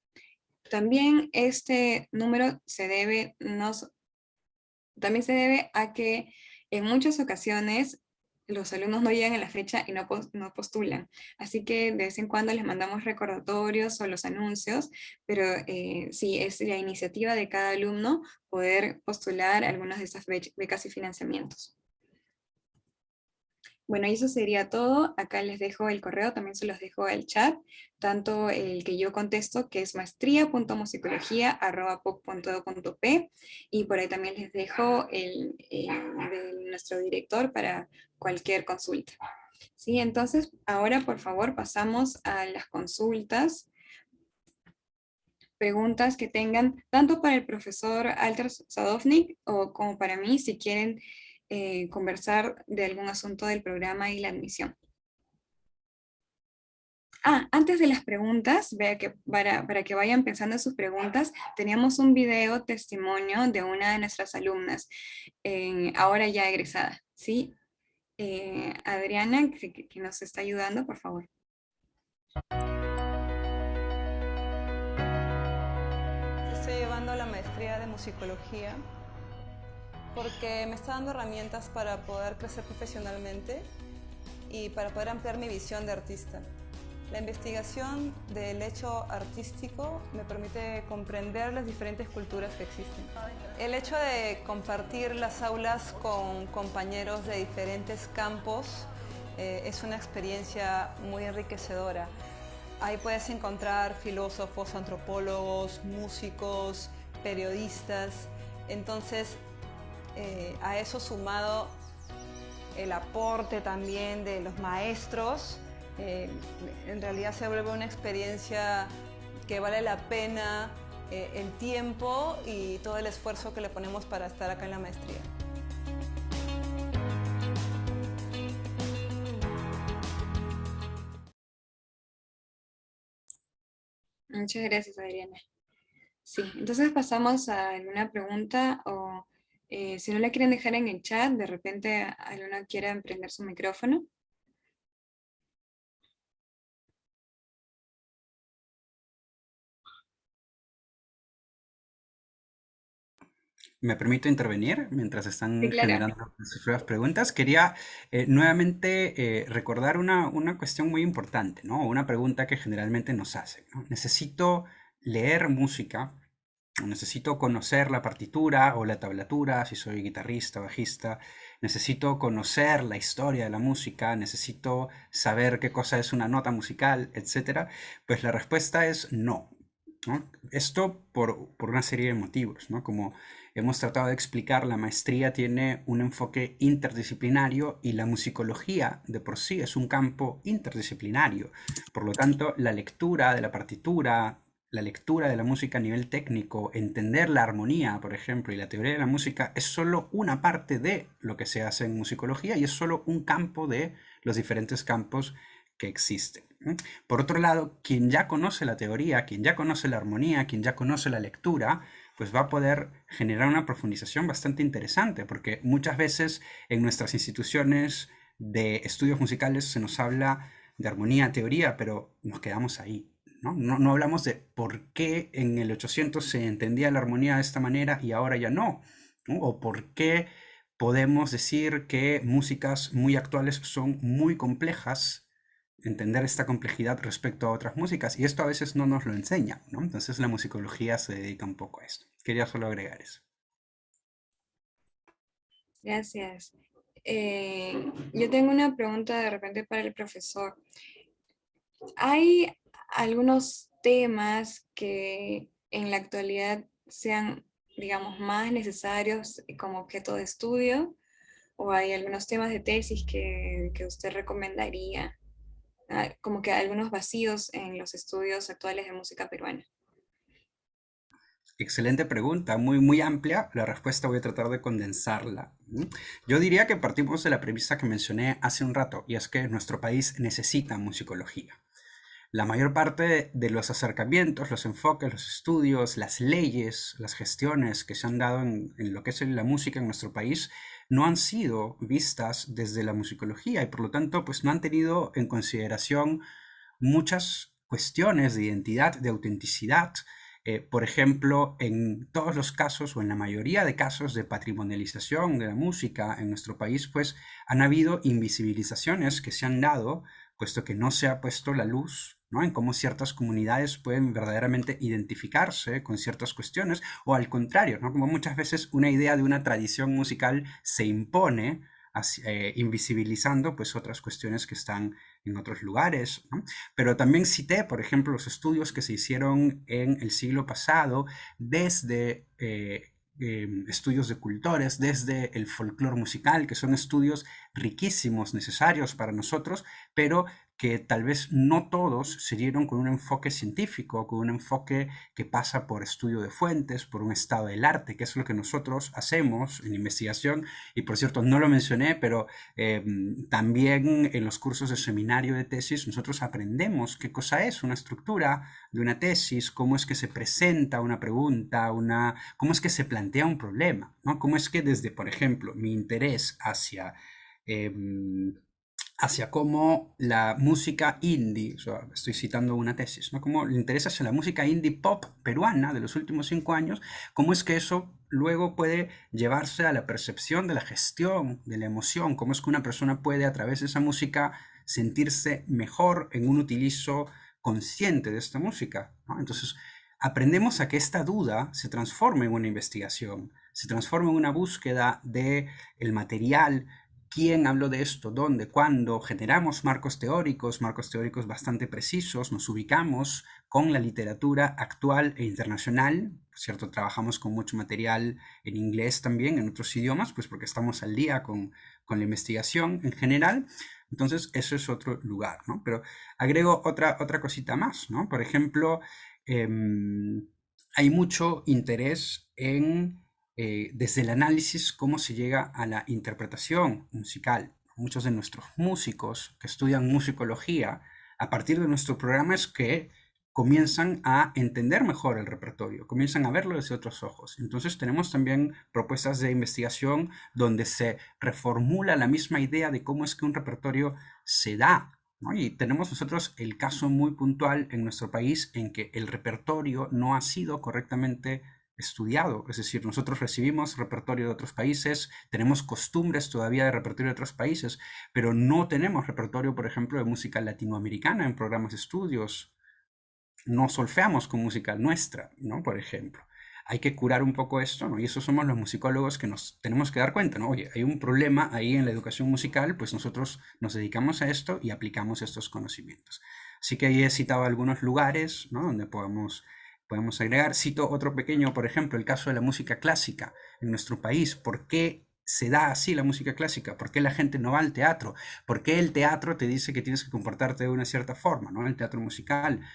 También este número se debe, también se debe a que en muchas ocasiones los alumnos no llegan a la fecha y no postulan. Así que de vez en cuando les mandamos recordatorios o los anuncios, pero sí, es la iniciativa de cada alumno poder postular algunas de estas becas y financiamientos. Bueno, y eso sería todo. Acá les dejo el correo, también se los dejo al chat, tanto el que yo contesto, que es maestria.musicologia@puc.edu.p, y por ahí también les dejo el de nuestro director para cualquier consulta. Sí, entonces ahora por favor pasamos a las consultas, preguntas que tengan tanto para el profesor Alter Sadovnik o como para mí, si quieren conversar de algún asunto del programa y la admisión. Antes de las preguntas, vea que para que vayan pensando en sus preguntas, teníamos un video testimonio de una de nuestras alumnas, ahora ya egresada, ¿sí? Adriana, que nos está ayudando, por favor. Estoy llevando la maestría de musicología porque me está dando herramientas para poder crecer profesionalmente y para poder ampliar mi visión de artista. La investigación del hecho artístico me permite comprender las diferentes culturas que existen. El hecho de compartir las aulas con compañeros de diferentes campos es una experiencia muy enriquecedora. Ahí puedes encontrar filósofos, antropólogos, músicos, periodistas. Entonces, a eso sumado el aporte también de los maestros, en realidad se vuelve una experiencia que vale la pena el tiempo y todo el esfuerzo que le ponemos para estar acá en la maestría. Muchas gracias, Adriana. Sí, entonces pasamos a alguna pregunta o si no la quieren dejar en el chat, de repente alguno quiera emprender su micrófono. ¿Me permito intervenir mientras están Sí, claro. generando sus nuevas preguntas? Quería nuevamente recordar una cuestión muy importante, ¿no? Una pregunta que generalmente nos hacen, ¿no? ¿Necesito leer música? ¿Necesito conocer la partitura o la tablatura si soy guitarrista, bajista? ¿Necesito conocer la historia de la música? ¿Necesito saber qué cosa es una nota musical, etcétera? Pues la respuesta es no, ¿no? Esto por una serie de motivos, ¿no? Como hemos tratado de explicar, la maestría tiene un enfoque interdisciplinario y la musicología de por sí es un campo interdisciplinario. Por lo tanto, la lectura de la partitura, la lectura de la música a nivel técnico, entender la armonía, por ejemplo, y la teoría de la música es solo una parte de lo que se hace en musicología y es solo un campo de los diferentes campos que existen. Por otro lado, quien ya conoce la teoría, quien ya conoce la armonía, quien ya conoce la lectura, pues va a poder generar una profundización bastante interesante, porque muchas veces en nuestras instituciones de estudios musicales se nos habla de armonía, teoría, pero nos quedamos ahí. No hablamos de por qué en el 800 se entendía la armonía de esta manera y ahora ya no, ¿no? O por qué podemos decir que músicas muy actuales son muy complejas, entender esta complejidad respecto a otras músicas, y esto a veces no nos lo enseña, ¿no? Entonces la musicología se dedica un poco a esto. Quería solo agregar eso. Gracias. Yo tengo una pregunta de repente para el profesor. ¿Hay algunos temas que en la actualidad sean, digamos, más necesarios como objeto de estudio? ¿O hay algunos temas de tesis que usted recomendaría? Como que algunos vacíos en los estudios actuales de música peruana. Excelente pregunta, muy amplia. La respuesta voy a tratar de condensarla. Yo diría que partimos de la premisa que mencioné hace un rato, y es que nuestro país necesita musicología. La mayor parte de los acercamientos, los enfoques, los estudios, las leyes, las gestiones que se han dado en lo que es la música en nuestro país no han sido vistas desde la musicología y por lo tanto pues no han tenido en consideración muchas cuestiones de identidad, de autenticidad. Por ejemplo, en todos los casos o en la mayoría de casos de patrimonialización de la música en nuestro país, pues han habido invisibilizaciones que se han dado, puesto que no se ha puesto la luz, ¿no?, en cómo ciertas comunidades pueden verdaderamente identificarse con ciertas cuestiones, o al contrario, ¿no?, como muchas veces una idea de una tradición musical se impone, invisibilizando pues otras cuestiones que están en otros lugares, ¿no? Pero también cité, por ejemplo, los estudios que se hicieron en el siglo pasado desde estudios de cultores, desde el folclore musical, que son estudios riquísimos, necesarios para nosotros, pero que tal vez no todos se dieron con un enfoque científico, con un enfoque que pasa por estudio de fuentes, por un estado del arte, que es lo que nosotros hacemos en investigación. Y por cierto, no lo mencioné, pero también en los cursos de seminario de tesis nosotros aprendemos qué cosa es una estructura de una tesis, cómo es que se presenta una pregunta, cómo es que se plantea un problema, ¿no? Cómo es que desde, por ejemplo, mi interés hacia cómo la música indie, o sea, estoy citando una tesis, ¿no? Cómo le interesa hacia la música indie pop peruana de los últimos 5 años, cómo es que eso luego puede llevarse a la percepción de la gestión, de la emoción, cómo es que una persona puede a través de esa música sentirse mejor en un utilizo consciente de esta música, ¿no? Entonces, aprendemos a que esta duda se transforme en una investigación, se transforme en una búsqueda de el material. ¿Quién habló de esto? ¿Dónde? ¿Cuándo? Generamos marcos teóricos bastante precisos, nos ubicamos con la literatura actual e internacional, ¿cierto? Trabajamos con mucho material en inglés también, en otros idiomas, pues porque estamos al día con la investigación en general. Entonces, eso es otro lugar, ¿no? Pero agrego otra cosita más, ¿no? Por ejemplo, hay mucho interés en desde el análisis cómo se llega a la interpretación musical. Muchos de nuestros músicos que estudian musicología, a partir de nuestro programa es que comienzan a entender mejor el repertorio, comienzan a verlo desde otros ojos. Entonces tenemos también propuestas de investigación donde se reformula la misma idea de cómo es que un repertorio se da, ¿no? Y tenemos nosotros el caso muy puntual en nuestro país en que el repertorio no ha sido correctamente estudiado, es decir, nosotros recibimos repertorio de otros países, tenemos costumbres todavía de repertorio de otros países, pero no tenemos repertorio, por ejemplo, de música latinoamericana en programas de estudios, no solfeamos con música nuestra, ¿no? Por ejemplo. Hay que curar un poco esto, ¿no? Y eso somos los musicólogos que nos tenemos que dar cuenta, ¿no? Oye, hay un problema ahí en la educación musical, pues nosotros nos dedicamos a esto y aplicamos estos conocimientos. Así que ahí he citado algunos lugares, ¿no? Donde podemos agregar. Cito otro pequeño, por ejemplo, el caso de la música clásica en nuestro país. ¿Por qué se da así la música clásica? ¿Por qué la gente no va al teatro? ¿Por qué el teatro te dice que tienes que comportarte de una cierta forma, ¿no? El teatro musical,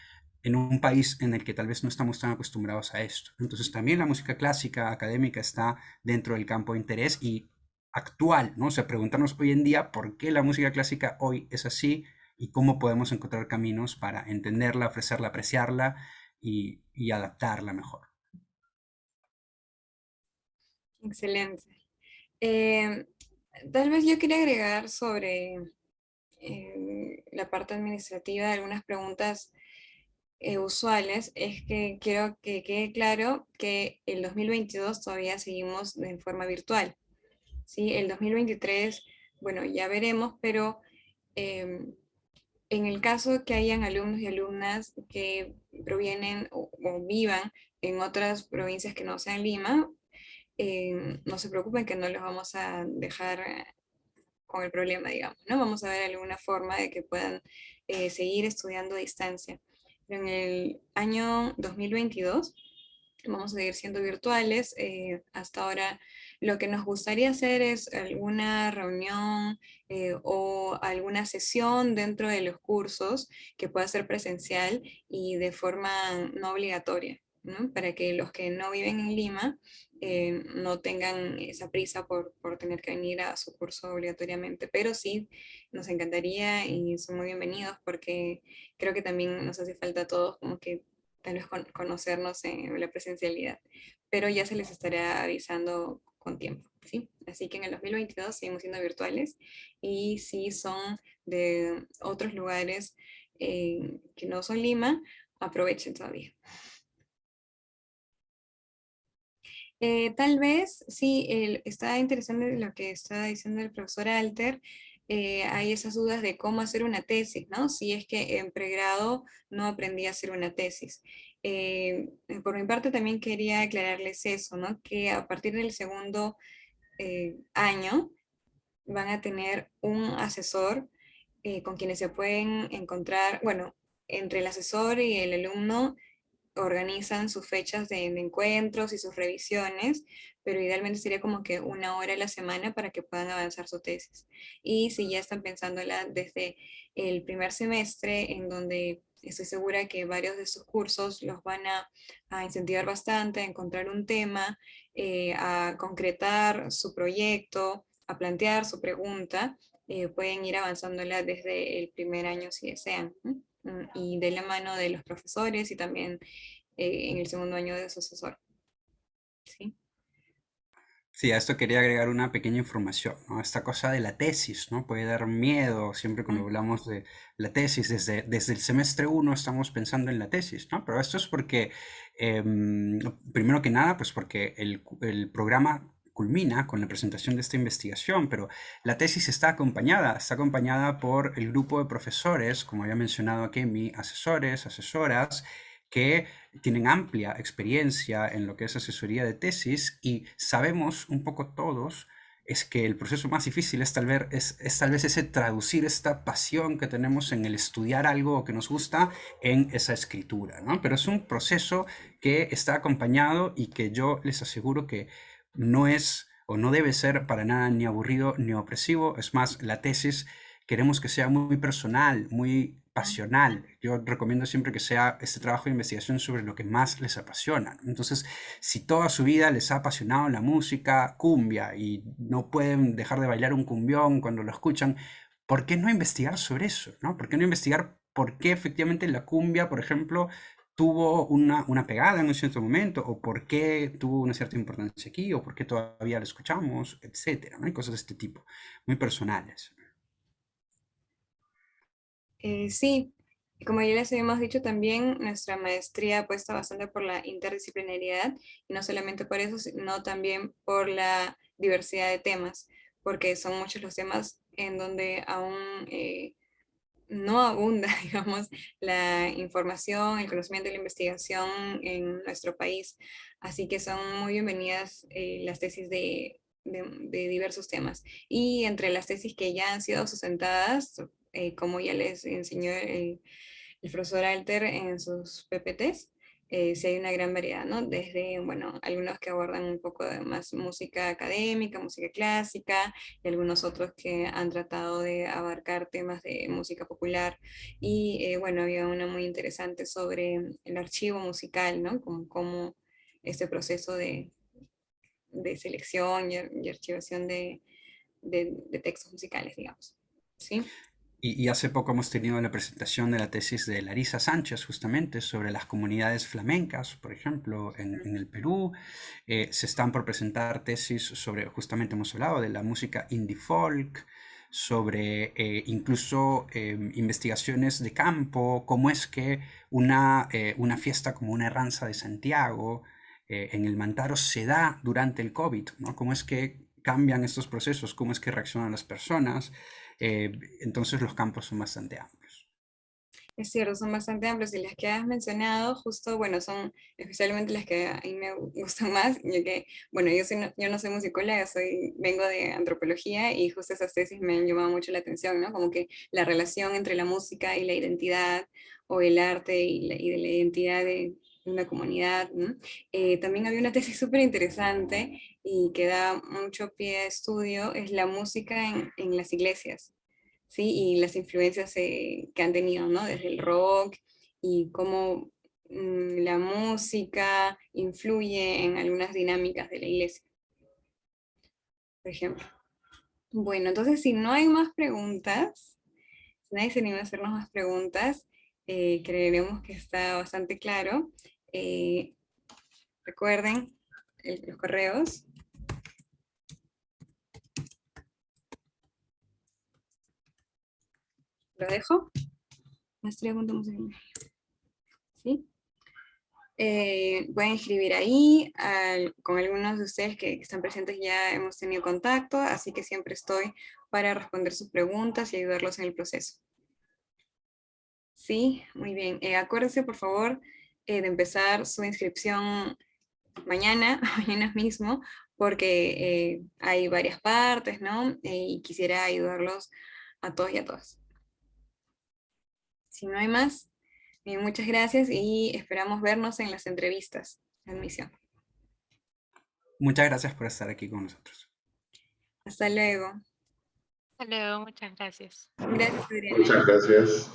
en un país en el que tal vez no estamos tan acostumbrados a esto. Entonces también la música clásica académica está dentro del campo de interés y actual, ¿no? O sea, preguntarnos hoy en día por qué la música clásica hoy es así y cómo podemos encontrar caminos para entenderla, ofrecerla, apreciarla y adaptarla mejor. Excelente. Tal vez yo quería agregar sobre la parte administrativa algunas preguntas usuales. Es que quiero que quede claro que el 2022 todavía seguimos de forma virtual, ¿sí? El 2023, bueno, ya veremos, pero en el caso que hayan alumnos y alumnas que provienen o vivan en otras provincias que no sean Lima, no se preocupen que no los vamos a dejar con el problema, digamos, ¿no? Vamos a ver alguna forma de que puedan seguir estudiando a distancia. Pero en el año 2022 vamos a seguir siendo virtuales. Hasta ahora lo que nos gustaría hacer es alguna reunión o alguna sesión dentro de los cursos que pueda ser presencial y de forma no obligatoria, ¿no? Para que los que no viven en Lima no tengan esa prisa por tener que venir a su curso obligatoriamente, pero sí nos encantaría y son muy bienvenidos porque creo que también nos hace falta a todos como que tal vez conocernos en la presencialidad, pero ya se les estará avisando con tiempo, ¿sí? Así que en el 2022 seguimos siendo virtuales y si son de otros lugares que no son Lima, aprovechen todavía. Tal vez, sí, está interesante lo que está diciendo el profesor Alter. Hay esas dudas de cómo hacer una tesis, ¿no? Si es que en pregrado no aprendí a hacer una tesis. Por mi parte también quería aclararles eso, ¿no? Que a partir del segundo año van a tener un asesor con quienes se pueden encontrar, bueno, entre el asesor y el alumno organizan sus fechas de encuentros y sus revisiones, pero idealmente sería como que 1 hora a la semana para que puedan avanzar su tesis. Y si ya están pensándola desde el primer semestre, en donde estoy segura que varios de sus cursos los van a incentivar bastante, a encontrar un tema, a concretar su proyecto, a plantear su pregunta, pueden ir avanzándola desde el primer año si desean, ¿no? Y de la mano de los profesores y también en el segundo año de su asesor. ¿Sí? Sí, a esto quería agregar una pequeña información, ¿no? Esta cosa de la tesis, ¿no? Puede dar miedo siempre cuando hablamos de la tesis. Desde el semestre 1 estamos pensando en la tesis, ¿no? Pero esto es porque, primero que nada, pues porque el programa culmina con la presentación de esta investigación, pero la tesis está acompañada por el grupo de profesores, como había mencionado aquí, asesores, asesoras, que tienen amplia experiencia en lo que es asesoría de tesis, y sabemos un poco todos es que el proceso más difícil es tal vez ese traducir esta pasión que tenemos en el estudiar algo que nos gusta en esa escritura, ¿no? Pero es un proceso que está acompañado y que yo les aseguro que no es o no debe ser para nada ni aburrido ni opresivo. Es más, la tesis queremos que sea muy personal, muy pasional. Yo recomiendo siempre que sea este trabajo de investigación sobre lo que más les apasiona, ¿no? Entonces, si toda su vida les ha apasionado la música cumbia y no pueden dejar de bailar un cumbión cuando lo escuchan, ¿por qué no investigar sobre eso, ¿no? ¿Por qué no investigar por qué efectivamente la cumbia, por ejemplo, tuvo una pegada en un cierto momento, o por qué tuvo una cierta importancia aquí, o por qué todavía la escuchamos, etcétera, ¿no? Y cosas de este tipo, muy personales. Sí, y como ya les habíamos dicho también, nuestra maestría apuesta bastante por la interdisciplinariedad, y no solamente por eso, sino también por la diversidad de temas, porque son muchos los temas en donde aún no abunda, digamos, la información, el conocimiento y la investigación en nuestro país. Así que son muy bienvenidas las tesis de diversos temas. Y entre las tesis que ya han sido sustentadas, como ya les enseñó el profesor Alter en sus PPTs, sí hay una gran variedad, ¿no? Desde, bueno, algunos que abordan un poco de más música académica, música clásica, y algunos otros que han tratado de abarcar temas de música popular. Y bueno, había una muy interesante sobre el archivo musical, ¿no? Como este proceso de selección y archivación de textos musicales, digamos. ¿Sí? Y hace poco hemos tenido la presentación de la tesis de Larisa Sánchez, justamente, sobre las comunidades flamencas, por ejemplo, en el Perú. Se están por presentar tesis sobre, justamente hemos hablado de la música indie folk, sobre incluso investigaciones de campo, cómo es que una fiesta como una Herranza de Santiago en el Mantaro se da durante el COVID, ¿no? Cómo es que cambian estos procesos, cómo es que reaccionan las personas. Entonces los campos son bastante amplios. Es cierto, son bastante amplios, y las que has mencionado, justo, bueno, son especialmente las que a mí me gustan más, ya que, bueno, yo no soy musicóloga, vengo de antropología, y justo esas tesis me han llamado mucho la atención, ¿no? Como que la relación entre la música y la identidad, o el arte y de la identidad de una comunidad, ¿no? También había una tesis súper interesante y que da mucho pie a estudio, es la música en las iglesias. ¿Sí? Y las influencias que han tenido, ¿no? Desde el rock, y cómo la música influye en algunas dinámicas de la iglesia, por ejemplo. Bueno, entonces, si no hay más preguntas, si nadie se anima a hacernos más preguntas, creeremos que está bastante claro. Recuerden los correos. Lo dejo. Maestría.musical. ¿Sí? Pueden escribir ahí, con algunos de ustedes que están presentes ya hemos tenido contacto, así que siempre estoy para responder sus preguntas y ayudarlos en el proceso. Sí, muy bien. Acuérdense, por favor, de empezar su inscripción mañana, mañana mismo, porque hay varias partes, ¿no? Y quisiera ayudarlos a todos y a todas. Si no hay más, Muchas gracias y esperamos vernos en las entrevistas de admisión. Muchas gracias por estar aquí con nosotros. Hasta luego. Hasta luego, muchas gracias. Gracias, Adriana. Muchas gracias.